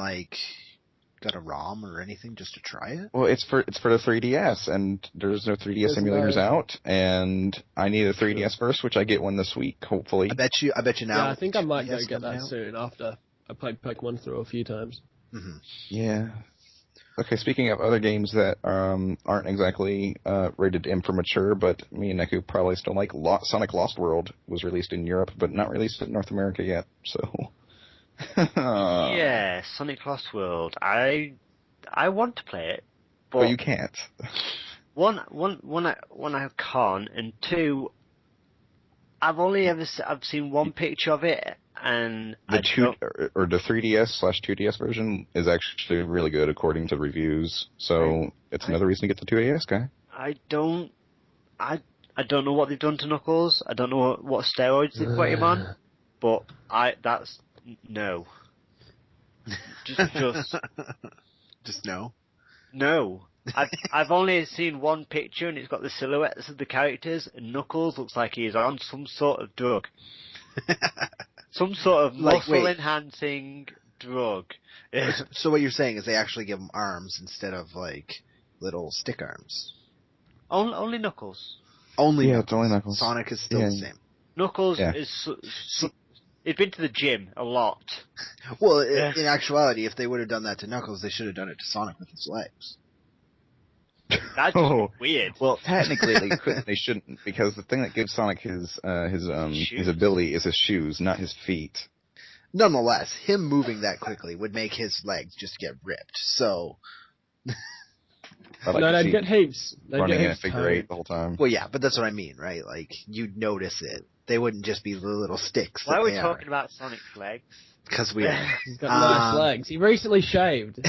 got a ROM or anything just to try it? Well, it's for the 3DS, and there's no 3DS emulators out, and I need a 3DS first, which I get one this week, hopefully. I bet you now. Yeah, I think I might go get that soon after I played Pokemon through a few times. Mm-hmm. Yeah. Okay, speaking of other games that aren't exactly rated M for mature, but me and Neku probably still like, Sonic Lost World was released in Europe, but not released in North America yet, so... Yeah, Sonic Lost World. I want to play it, but you can't. One, I can't, and two, I've seen one picture of it, and the 3DS/2DS version is actually really good according to reviews. So it's another reason to get the 2DS guy. I don't know what they've done to Knuckles. I don't know what steroids they've put him on, but no. Just no. No. I've only seen one picture, and it's got the silhouettes of the characters, and Knuckles looks like he is on some sort of drug. Some sort of muscle-enhancing drug. So what you're saying is they actually give him arms instead of, little stick arms? Only Knuckles. It's only Knuckles. Sonic is still the same. Knuckles is... He's been to the gym a lot. Well, in actuality, if they would have done that to Knuckles, they should have done it to Sonic with his legs. That's weird. Well, technically they shouldn't, because the thing that gives Sonic his ability is his shoes, not his feet. nonetheless, him moving that quickly would make his legs just get ripped. So. No, they'd get heaps. Running in a figure eight the whole time. Well, yeah, but that's what I mean, right? Like, you'd notice it. They wouldn't just be the little sticks. Why are we talking about Sonic's legs? Because we are. He's got nice legs. He recently shaved.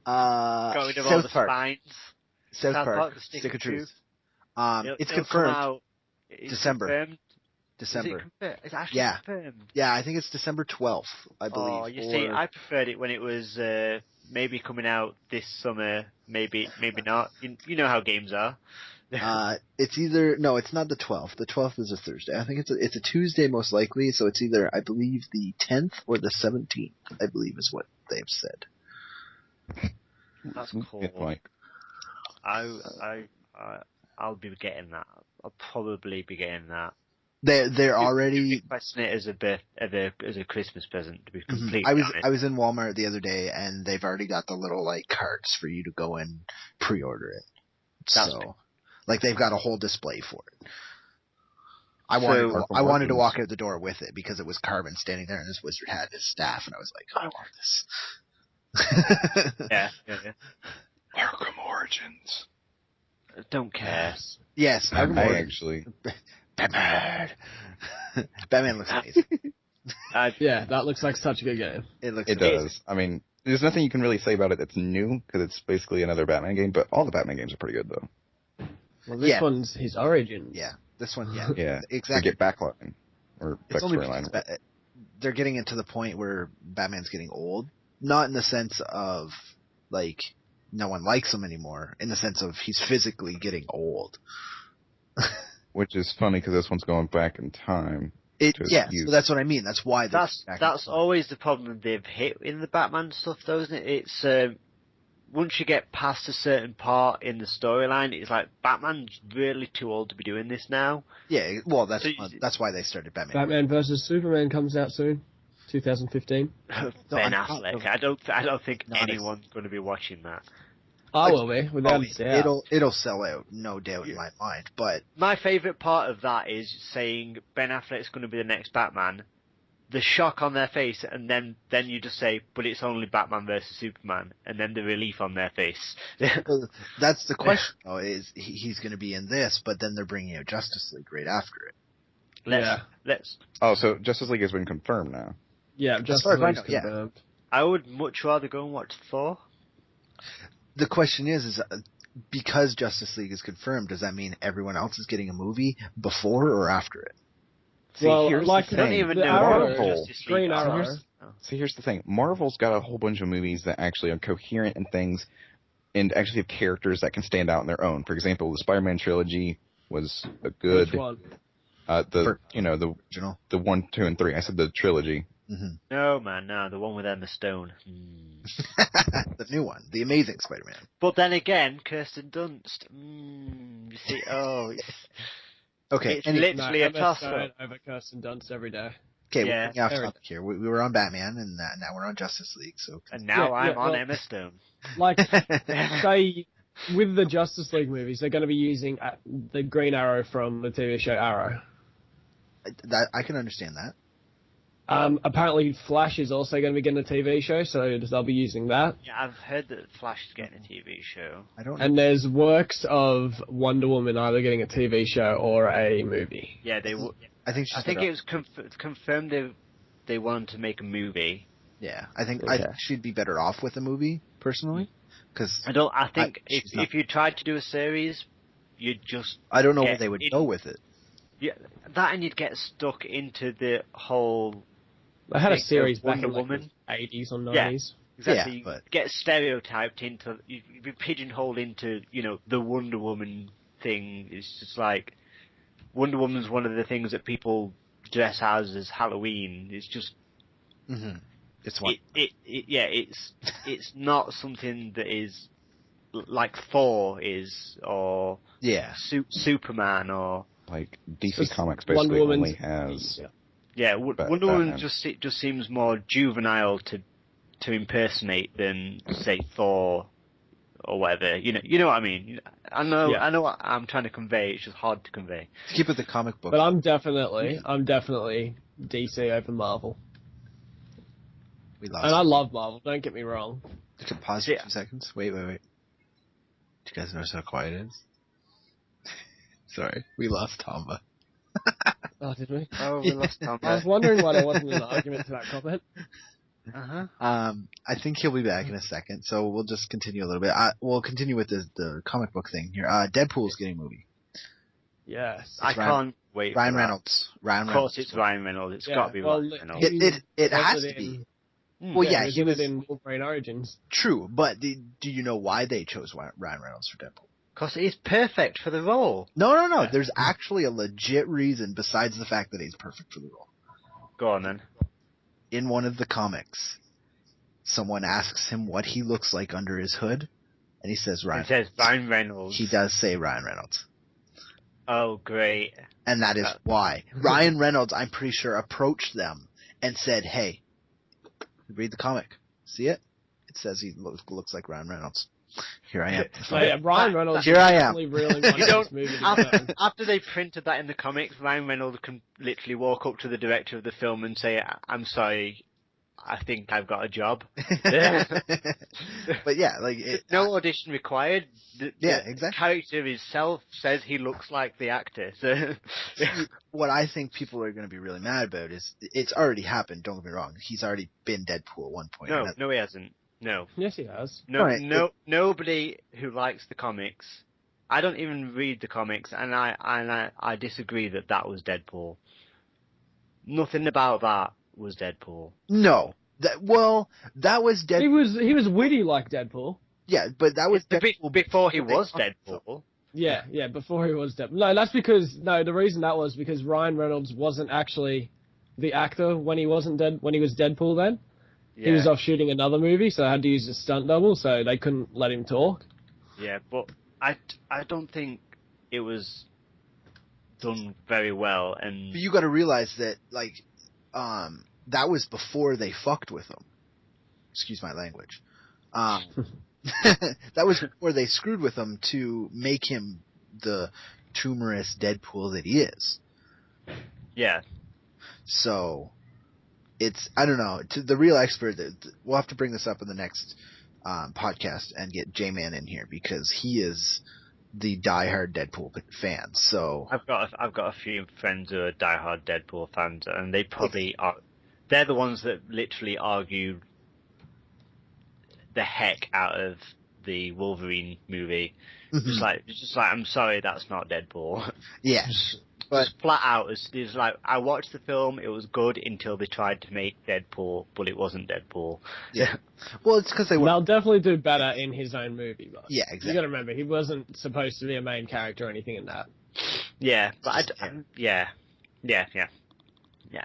Got rid of all the spines. South Park, Stick of Truth. It's confirmed. December. December. It's actually confirmed. Yeah, I think it's December 12th, I believe. Oh, you see, I preferred it when it was maybe coming out this summer, maybe not. You know how games are. It's either it's not the 12th. The 12th is a Thursday. I think it's a Tuesday most likely. So it's either I believe the 10th or the 17th. I believe is what they've said. That's cool. Good point. I'll be getting that. I'll probably be getting that. They're already requesting it as a Christmas present, to be completely honest. I was in Walmart the other day and they've already got the little carts for you to go and pre-order it. So they've got a whole display for it. I wanted to walk out the door with it because it was Carbon standing there and this wizard had his staff and I was like, I want this. Yeah. Arkham Origins. Don't care. Yes, I actually. Batman. Batman looks amazing. Yeah, that looks like such a good game. It does. I mean, there's nothing you can really say about it that's new because it's basically another Batman game. But all the Batman games are pretty good, though. Well, this one's his origins. Yeah, this one. Yeah, yeah, exactly. Get backline or backstoryline. They're getting into the point where Batman's getting old. Not in the sense of no one likes him anymore. In the sense of he's physically getting old. Which is funny because this one's going back in time. So that's what I mean. That's why that's always the problem they've hit in the Batman stuff, though, isn't it? It's once you get past a certain part in the storyline, it's like Batman's really too old to be doing this now. Yeah, well, that's why they started Batman. Batman vs Superman comes out soon, 2015. Ben Affleck. I don't think anyone's going to be watching that. I will be, without a doubt. It'll sell out, no doubt in my mind. But my favourite part of that is saying Ben Affleck's going to be the next Batman, the shock on their face, and then you just say, but it's only Batman versus Superman, and then the relief on their face. That's the question, though, is he's going to be in this, but then they're bringing out Justice League right after it. Let's. Oh, so Justice League has been confirmed now. Yeah, Justice League's confirmed. I would much rather go and watch Thor. The question is because Justice League is confirmed, does that mean everyone else is getting a movie before or after it? See, here's the thing. Don't even know Marvel. Green Arrow. See, here's the thing. Marvel's got a whole bunch of movies that actually are coherent and things, and actually have characters that can stand out on their own. For example, the Spider-Man trilogy was a good. Which one? Original. The 1, 2, and 3. I said the trilogy. Mm-hmm. No, man, no, the one with Emma Stone. The new one, the Amazing Spider-Man. But then again, Kirsten Dunst. You see, okay, it's literally a toss-up over Kirsten Dunst every day. Okay, we're getting off topic here. We were on Batman, and now we're on Justice League. And now I'm on Emma Stone. Say, with the Justice League movies, they're going to be using the Green Arrow from the TV show Arrow. I can understand that. Apparently Flash is also going to be getting a TV show, so they'll be using that. Yeah, I've heard that Flash is getting a TV show. And there's works of Wonder Woman either getting a TV show or a movie. Yeah, they will. I think it was confirmed they wanted to make a movie. Yeah, I think she'd be better off with a movie personally, because I think if you tried to do a series, you'd just. I don't know where they would go with it. Yeah, that and you'd get stuck into the whole. I had a series back Wonder in Woman 80s or 90s. Yeah, exactly. Yeah, you get stereotyped into, you'd be pigeonholed into, the Wonder Woman thing. It's just like, Wonder Woman's one of the things that people dress as Halloween. It's just. Mm-hmm. It's one. It's not something that is like Thor is, or Superman, or. Like DC Comics basically only has. Yeah, Wonder Woman just seems more juvenile to impersonate than say Thor or whatever. You know what I mean. I know what I'm trying to convey. It's just hard to convey. To keep with the comic book. But I'm definitely DC over Marvel. We lost. And I love Marvel. Don't get me wrong. You can pause for 2 seconds. Wait. Do you guys notice how quiet it is? Sorry, we lost Tomba. Oh, did we? Oh, we lost Tomba. I was wondering why there wasn't an argument to that comment. I think he'll be back in a second, so we'll just continue a little bit. We'll continue with the comic book thing here. Deadpool's getting a movie. Yes. I can't wait. Ryan Reynolds. Of course, it's Ryan Reynolds. It's got to be Ryan Reynolds. It has to be. Well, yeah, he was in Wolverine Origins. True, but do you know why they chose Ryan Reynolds for Deadpool? Because he's perfect for the role. No. Yeah. There's actually a legit reason besides the fact that he's perfect for the role. Go on, then. In one of the comics, someone asks him what he looks like under his hood, and he says Ryan. He says Ryan Reynolds. He does say Ryan Reynolds. Oh, great. And that is why. Ryan Reynolds, I'm pretty sure, approached them and said, hey, read the comic. See it? It says he looks like Ryan Reynolds. Here I am. So yeah, Ryan Reynolds. Here I am. Really this movie after they printed that in the comics, Ryan Reynolds can literally walk up to the director of the film and say, "I'm sorry, I think I've got a job." But yeah, no audition required. Exactly. The character himself says he looks like the actor. So. What I think people are going to be really mad about is it's already happened. Don't get me wrong; he's already been Deadpool at one point. No, he hasn't. No. Yes, he has. Nobody who likes the comics. I don't even read the comics, and I disagree that was Deadpool. Nothing about that was Deadpool. No, that was Deadpool. He was witty like Deadpool. Yeah, but that was Deadpool before he was Deadpool. Yeah, before he was Deadpool. No, that's because the reason that was because Ryan Reynolds wasn't actually the actor when he was Deadpool then. Yeah. He was off shooting another movie, so I had to use a stunt double, so they couldn't let him talk. Yeah, but I don't think it was done very well. But you got to realize that that was before they fucked with him. Excuse my language. That was before they screwed with him to make him the tumorous Deadpool that he is. Yeah. So. I don't know, to the real expert, we'll have to bring this up in the next podcast and get Jalmain in here because he is the diehard Deadpool fan. So I've got a few friends who are diehard Deadpool fans, and they probably are. They're the ones that literally argue the heck out of the Wolverine movie. Just like I'm sorry, that's not Deadpool. Yeah. But flat out, it's like I watched the film. It was good until they tried to make Deadpool, but it wasn't Deadpool. Yeah, well, it's because they'll definitely do better in his own movie. But yeah, exactly. You got to remember, he wasn't supposed to be a main character or anything in that. Yeah, but yeah,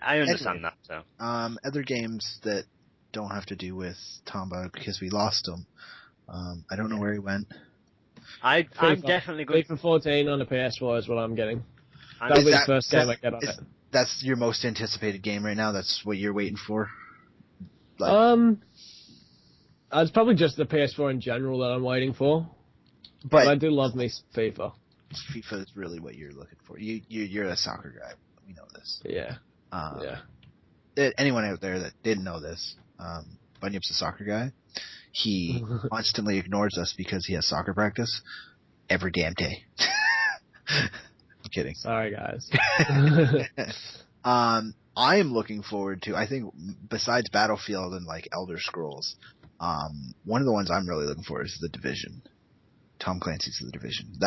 I understand that. So, other games that don't have to do with Tomba because we lost him. I don't know where he went. I'm definitely going. FIFA 14 on the PS4 is what I'm getting. That'll be the first game I get on it. That's your most anticipated game right now? That's what you're waiting for? It's probably just the PS4 in general that I'm waiting for. But I do love me FIFA. FIFA is really what you're looking for. You're a soccer guy. We know this. Yeah. Anyone out there that didn't know this, Bunyip's a soccer guy. He constantly ignores us because he has soccer practice every damn day. I'm kidding. Sorry, guys. I am looking forward to, I think, besides Battlefield and Elder Scrolls, one of the ones I'm really looking for is The Division. Tom Clancy's The Division.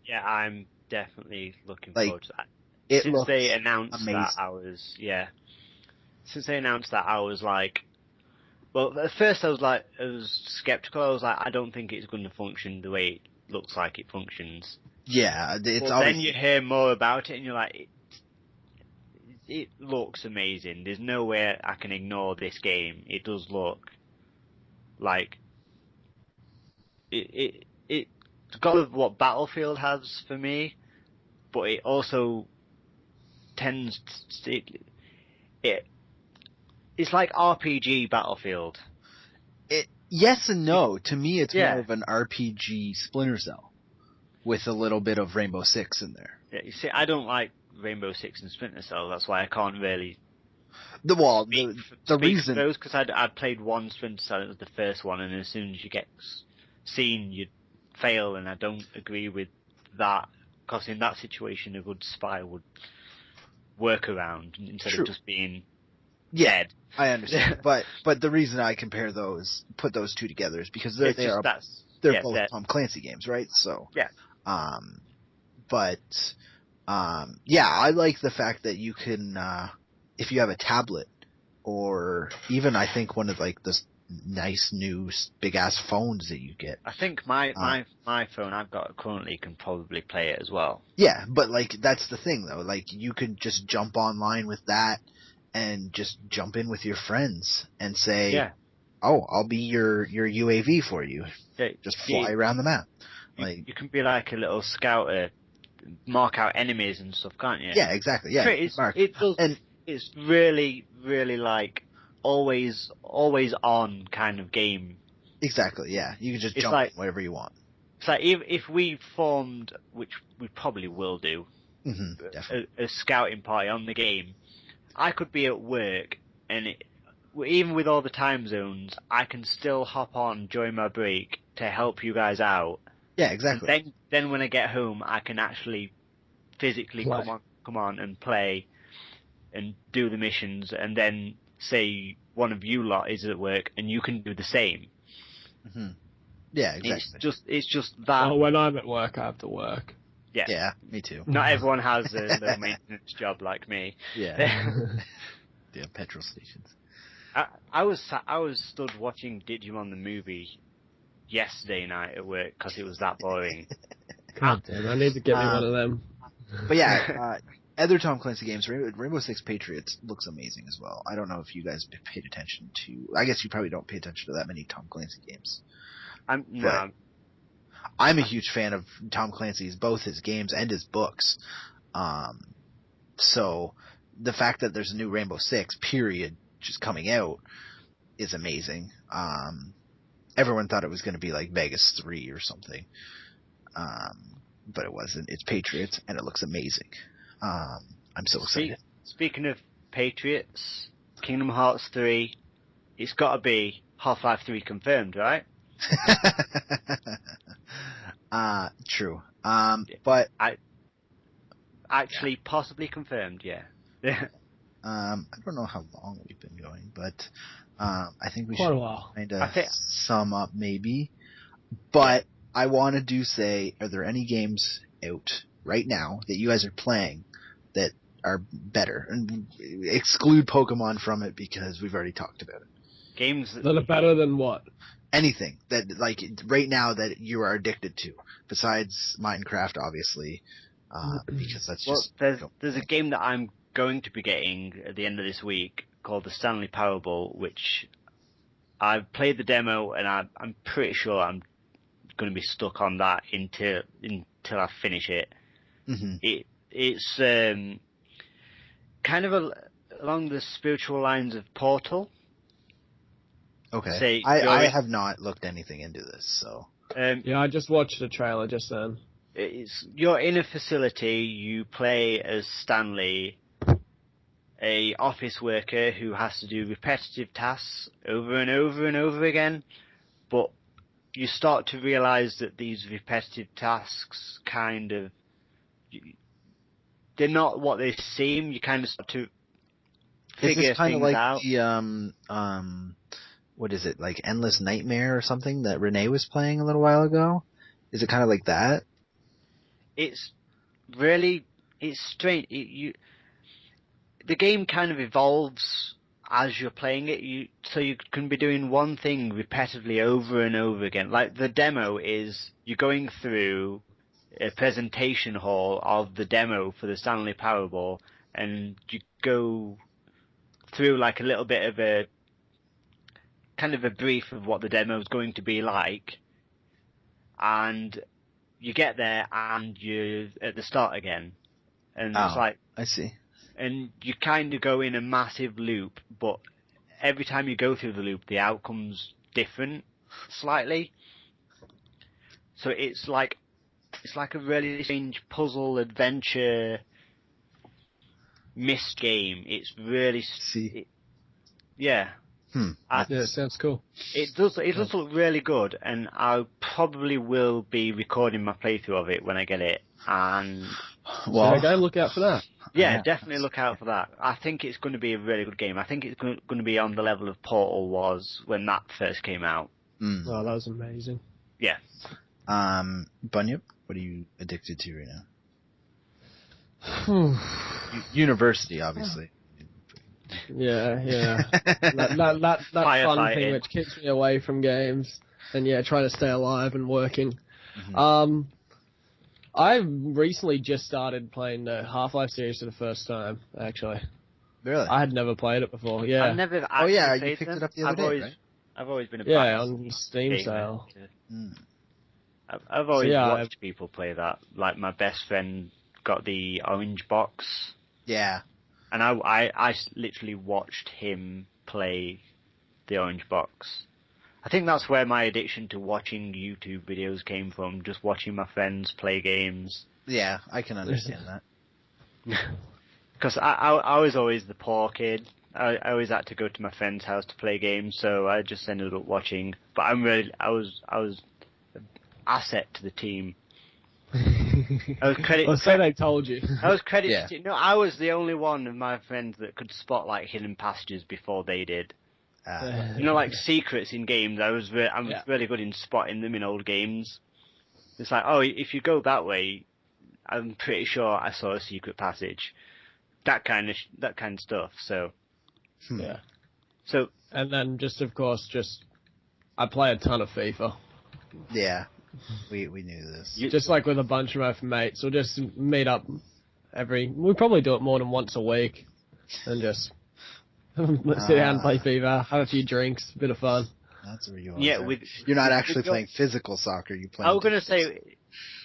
Yeah, I'm definitely looking forward to that. Since they announced amazing. Since they announced that, I was like, well, at first I was skeptical. I was like, I don't think it's going to function the way it looks like it functions. Yeah, then you hear more about it, and you're like, it looks amazing. There's no way I can ignore this game. It does look like it's got what Battlefield has for me, but it also tends to it's like RPG Battlefield. Yes and no. To me, it's more of an RPG Splinter Cell with a little bit of Rainbow Six in there. Yeah, you see, I don't like Rainbow Six and Splinter Cell. That's why I can't really The reason those, because I'd played one Splinter Cell, it was the first one, and as soon as you get seen, you fail, and I don't agree with that. Because in that situation, a good spy would work around instead of just being dead. I understand, but the reason I put those two together is because they're both Tom Clancy games, right? So yeah. I like the fact that you can, if you have a tablet, or even I think one of like this nice new big ass phones that you get. I think my phone I've got currently can probably play it as well. Yeah, but like that's the thing though. Like you can just jump online with that and just jump in with your friends and say, "Oh, I'll be your UAV for you." Yeah, just fly around the map. You can be like a little scouter, mark out enemies and stuff, can't you? Yeah, exactly. Yeah, it's really, really like always on kind of game. Exactly. Yeah, you can just jump in whatever you want. It's like if we formed, which we probably will do, a scouting party on the game, I could be at work, and even with all the time zones, I can still hop on during my break to help you guys out. Yeah, exactly. And then when I get home, I can actually physically come on and play and do the missions, and then say one of you lot is at work and you can do the same. Mm-hmm. Yeah, exactly. It's just that. Well, when I'm at work, I have to work. Yeah. Yeah, me too. Not everyone has a low maintenance job like me. Yeah. Yeah, petrol stations. I was stood watching Digimon the movie yesterday night at work because it was that boring. God damn, I need to get me one of them. But yeah, other Tom Clancy games, Rainbow Six Patriots looks amazing as well. I don't know if you guys paid attention to. I guess you probably don't pay attention to that many Tom Clancy games. I'm a huge fan of Tom Clancy's, both his games and his books. So the fact that there's a new Rainbow Six period just coming out is amazing. Everyone thought it was going to be like Vegas 3 or something. But it wasn't. It's Patriots, and it looks amazing. I'm so excited. Speaking of Patriots, Kingdom Hearts 3, it's got to be Half-Life 3 confirmed, right? True. But possibly confirmed, yeah. I don't know how long we've been going, but I think we Quite should a while. kind of sum up maybe. But I want to say, are there any games out right now that you guys are playing that are better? And exclude Pokemon from it because we've already talked about it. Games that are better than what? Anything that, like, right now that you are addicted to, besides Minecraft, obviously, because that's just... There's a game that I'm going to be getting at the end of this week called the Stanley Parable, which I've played the demo, and I'm pretty sure I'm going to be stuck on that until I finish it. Mm-hmm. It's kind of along the spiritual lines of Portal. Okay. I have not looked anything into this, so... yeah, I just watched the trailer just then. You're in a facility, you play as Stanley, a office worker who has to do repetitive tasks over and over and over again, but you start to realize that these repetitive tasks kind of... they're not what they seem. You kind of start to figure things out. Is this kind of like the... what is it, like Endless Nightmare or something that Renee was playing a little while ago? Is it kind of like that? It's strange. The game kind of evolves as you're playing it. So you can be doing one thing repetitively over and over again. Like the demo is, you're going through a presentation hall of the demo for the Stanley Parable, and you go through like a little bit of a kind of a brief of what the demo is going to be like, and you get there and you're at the start again, and it's like, I see. And you kind of go in a massive loop, but every time you go through the loop, the outcome's different slightly. So it's like a really strange puzzle adventure missed game. It's really yeah. Yeah, it sounds cool. It does look really good, and I probably will be recording my playthrough of it when I get it. And well, go look out for that. Yeah, definitely look out for that. I think it's going to be a really good game. I think it's going to be on the level of Portal was when that first came out. Oh, that was amazing. Yeah. Bunyip, what are you addicted to right now? University, obviously. Yeah. that fun thing which keeps me away from games, and trying to stay alive and working. Mm-hmm. I recently just started playing the Half-Life series for the first time, actually. Really? I had never played it before, yeah. I've never you picked it up the other day, right? I've always been a on Steam sale. I've always watched people play that. Like, my best friend got the orange box. Yeah. And I literally watched him play the orange box. I think that's where my addiction to watching YouTube videos came from, just watching my friends play games. Yeah, I can understand that. Because I was always the poor kid. I always had to go to my friend's house to play games, so I just ended up watching. But I was an asset to the team. They told you. I was credited. No, I was the only one of my friends that could spot like hidden passages before they did. Like secrets in games. I'm really good in spotting them in old games. It's like, oh, if you go that way, I'm pretty sure I saw a secret passage. That kind of stuff. So yeah. So and then of course I play a ton of FIFA. Yeah. We knew this. Just like with a bunch of my mates, we'll just meet up we probably do it more than once a week, and just sit down and play FIFA, have a few drinks, a bit of fun. That's where you are. Yeah, you're not actually playing physical soccer. You play. I was gonna say.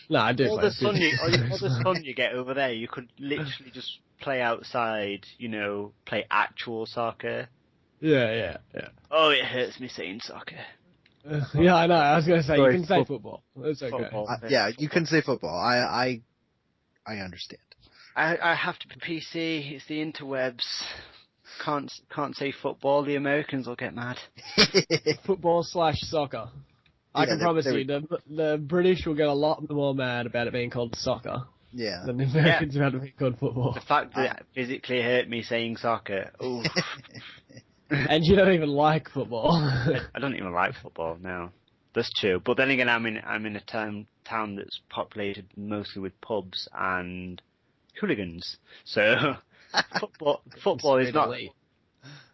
No, I do. All the sun you get over there, you could literally just play outside. Play actual soccer. Yeah. Oh, it hurts me saying soccer. Yeah, I know. I was going to say, you can say football. It's okay. Football. Yeah, you can say football. I understand. I have to be PC. It's the interwebs. Can't say football. The Americans will get mad. Football/soccer. I can promise you, the British will get a lot more mad about it being called soccer. Yeah. Than the Americans about it being called football. The fact that it physically hurt me saying soccer. Ooh. And you don't even like football. I don't even like football, no. That's true. But then again, I'm in a town that's populated mostly with pubs and hooligans. So football is not.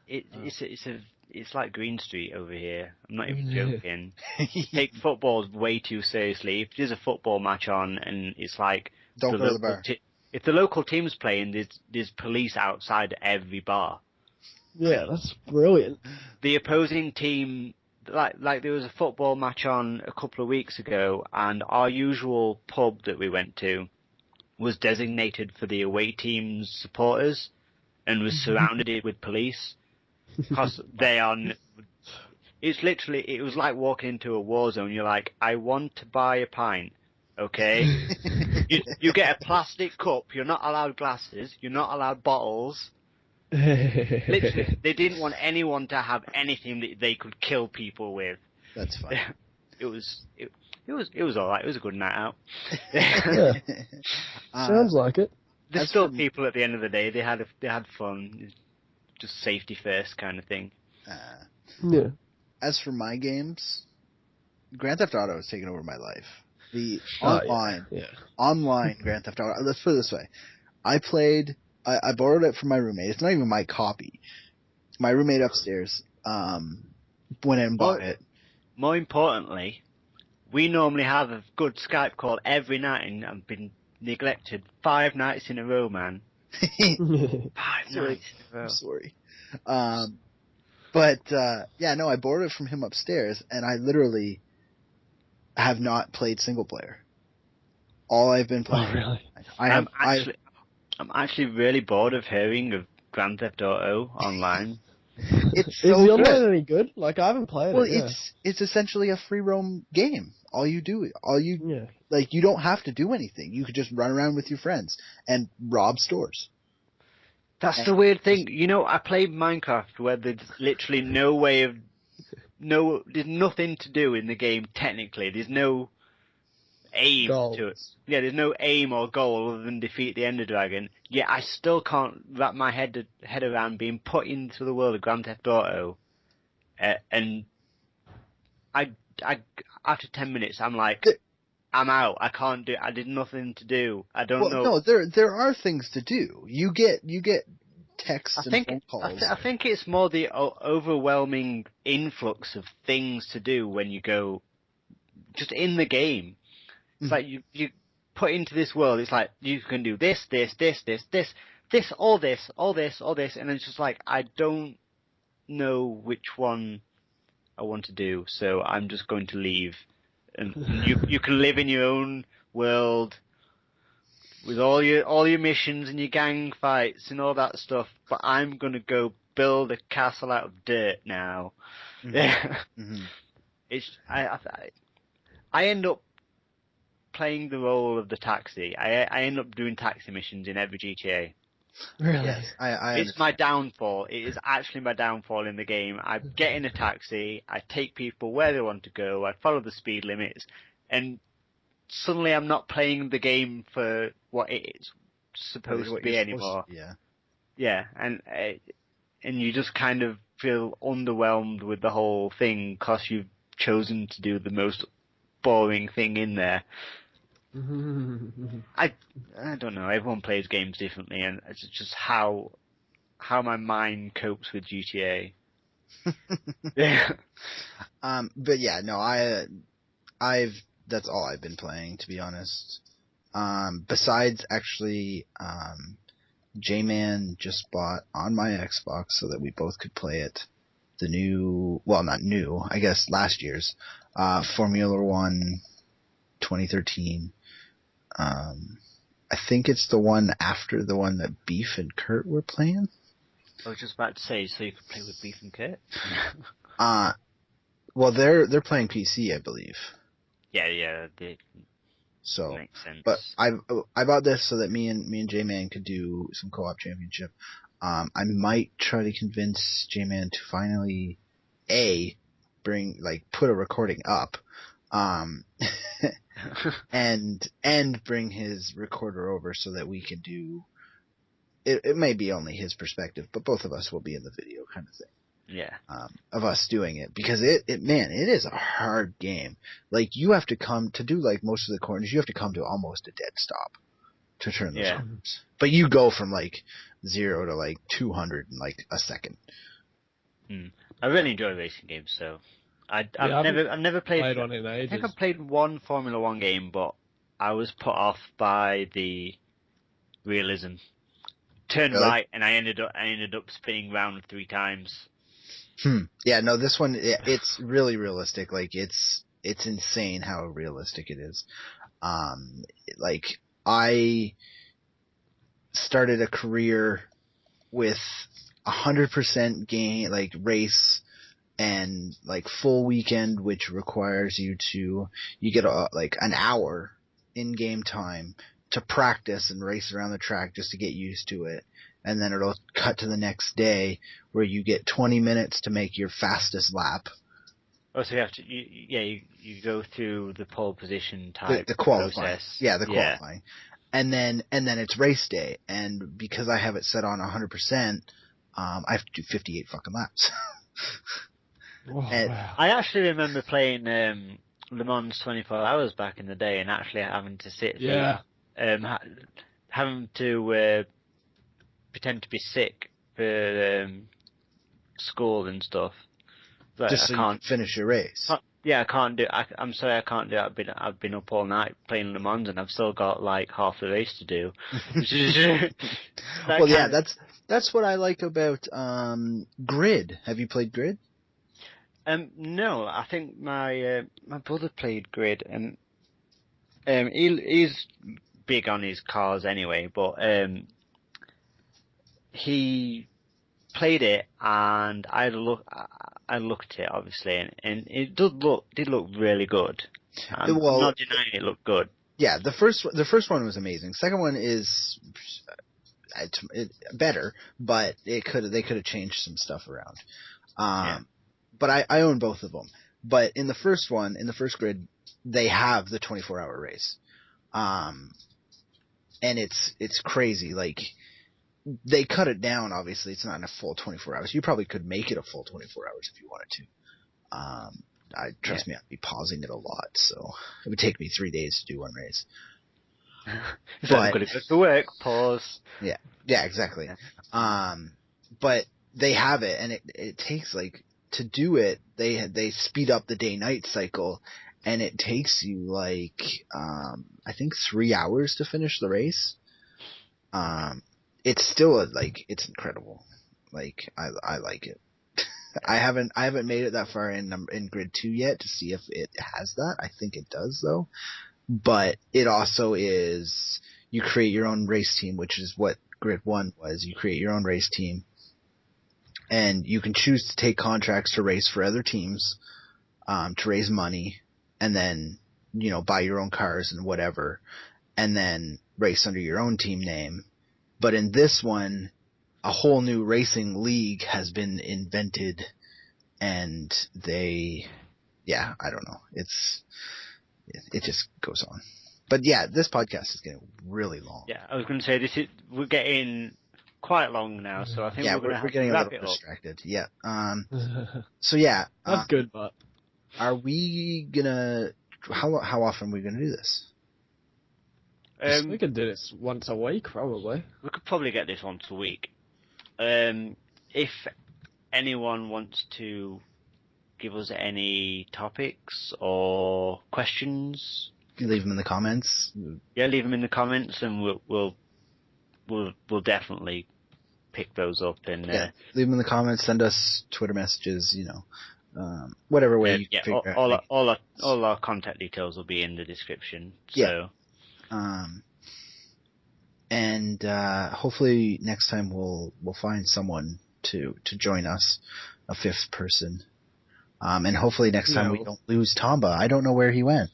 It's like Green Street over here. I'm not even joking. Take football way too seriously. If there's a football match on and it's like don't go to the bar. If the local team's playing, there's police outside every bar. Yeah, that's brilliant. The opposing team, like there was a football match on a couple of weeks ago, and our usual pub that we went to was designated for the away team's supporters and was surrounded with police because they are. It was like walking into a war zone. You're like, I want to buy a pint. Okay, you get a plastic cup. You're not allowed glasses. You're not allowed bottles. Literally, they didn't want anyone to have anything that they could kill people with. That's fine. It was all right. It was a good night out. Sounds like it. There's still people at the end of the day. They had fun. Just safety first kind of thing. Yeah. As for my games, Grand Theft Auto has taken over my life. The online Grand Theft Auto. Let's put it this way: I borrowed it from my roommate. It's not even my copy. My roommate upstairs went in and bought it. More importantly, we normally have a good Skype call every night, and I've been neglected 5 nights in a row, man. 5 nights in a row. I'm sorry. But I borrowed it from him upstairs, and I literally have not played single player. All I've been playing. Oh, really? I'm actually really bored of hearing of Grand Theft Auto online. Is the online any good? Like, I haven't played it. Well, it's essentially a free roam game. You don't have to do anything. You could just run around with your friends and rob stores. That's the weird thing. You know, I played Minecraft where there's literally no way of... there's nothing to do in the game, technically. There's no aim to it. Yeah, there's no aim or goal other than defeat the Ender Dragon. Yet I still can't wrap my head around being put into the world of Grand Theft Auto. And I after 10 minutes, I'm like... I'm out. I can't do. I did nothing to do. I don't know. No, there are things to do. You get texts and phone calls. I think it's more the overwhelming influx of things to do when you go just in the game. It's like you put into this world. It's like you can do this, all this, and it's just like I don't know which one I want to do, so I'm just going to leave. And you can live in your own world with all your missions and your gang fights and all that stuff. But I'm gonna go build a castle out of dirt now. It's I end up playing the role of the taxi. I end up doing taxi missions in every GTA. Really? Yes, I it's my downfall. It is actually my downfall in the game. I get in a taxi, I take people where they want to go, I follow the speed limits, and suddenly I'm not playing the game for what it's supposed to be anymore. Yeah, and you just kind of feel underwhelmed with the whole thing because you've chosen to do the most boring thing in there. I don't know. Everyone plays games differently, and it's just how my mind copes with GTA. Yeah. But yeah, no, that's all I've been playing, to be honest. Besides actually, Jalmain just bought on my Xbox so that we both could play it. The new, well, not new, I guess last year's, Formula One 2013. I think it's the one after the one that Beef and Kurt were playing. I was just about to say, so you could play with Beef and Kurt? Well, they're playing PC, I believe. Yeah. So, makes sense. But I bought this so that me and Jalmain could do some co-op championship. I might try to convince Jalmain to finally put a recording up. and bring his recorder over so that we can do it. It may be only his perspective, but both of us will be in the video kind of thing. Yeah. Of us doing it, because it is a hard game. Like, you have to come to do like most of the corners, you have to come to almost a dead stop to turn those corners. But you go from like 0 to like 200 in like a second. I really enjoy racing games, so I've never played one in ages. I think I've played one Formula One game, but I was put off by the realism. Turned right, and I ended up spinning round 3 times. Yeah, no, this one it's really realistic. Like, it's insane how realistic it is. Like, I started a career with 100% game, like race. And like full weekend, which requires you get like an hour in game time to practice and race around the track just to get used to it. And then it'll cut to the next day where you get 20 minutes to make your fastest lap. Oh, so you have to, you go through the pole position type the qualifying process. Yeah, the qualifying. And then it's race day. And because I have it set on 100%, I have to do 58 fucking laps. Oh, wow. I actually remember playing Le Mans 24 Hours back in the day and actually having to sit having to pretend to be sick for school and stuff. But just so you can finish your race. I can't do. I'm sorry, I can't do it. I've been up all night playing Le Mans, and I've still got like half the race to do. Well, yeah, that's what I like about Grid. Have you played Grid? No, I think my brother played Grid, and he's big on his cars anyway. But he played it, and I looked at it obviously, and it did look really good. I'm not denying it looked good. Yeah, the first one was amazing. Second one is better, but they could have changed some stuff around. But I own both of them. But in the first grid, they have the 24-hour race. And it's crazy. Like, they cut it down, obviously. It's not in a full 24 hours. You probably could make it a full 24 hours if you wanted to. Trust me, I'd be pausing it a lot, so it would take me 3 days to do one race. But I'm going to go to work, pause. Yeah, exactly. But they have it, and it takes, like, to do it, they speed up the day-night cycle, and it takes you, like, I think 3 hours to finish the race. It's still, it's incredible. Like, I like it. I haven't made it that far in Grid 2 yet to see if it has that. I think it does, though. But it also is, you create your own race team, which is what Grid 1 was. You create your own race team, and you can choose to take contracts to race for other teams, to raise money, and then, buy your own cars and whatever, and then race under your own team name. But in this one, a whole new racing league has been invented, and I don't know. It just goes on. But yeah, this podcast is getting really long. Yeah, I was going to say we're getting quite long now, so I think we're getting a little distracted. Yeah. So yeah. That's good, but are we gonna? How often are we gonna do this? We could do this once a week, probably. We could probably get this once a week. If anyone wants to give us any topics or questions, leave them in the comments. Yeah, leave them in the comments, and we'll definitely pick those up. And leave them in the comments. Send us Twitter messages. Whatever way you figure out. All our contact details will be in the description. So. And hopefully next time we'll find someone to join us, a fifth person. And hopefully next time we don't lose Tomba. I don't know where he went.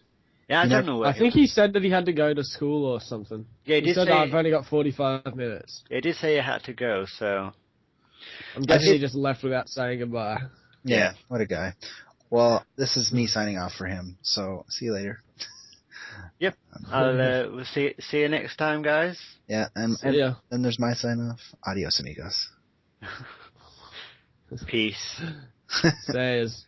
Yeah, I don't know where. I think he said that he had to go to school or something. Yeah, he said, I've only got 45 minutes. He did say he had to go, so. I'm guessing he just left without saying goodbye. Yeah, what a guy. Well, this is me signing off for him, so see you later. Yep. We'll see you next time, guys. Yeah, and then there's my sign off. Adios, amigos. Peace. Says.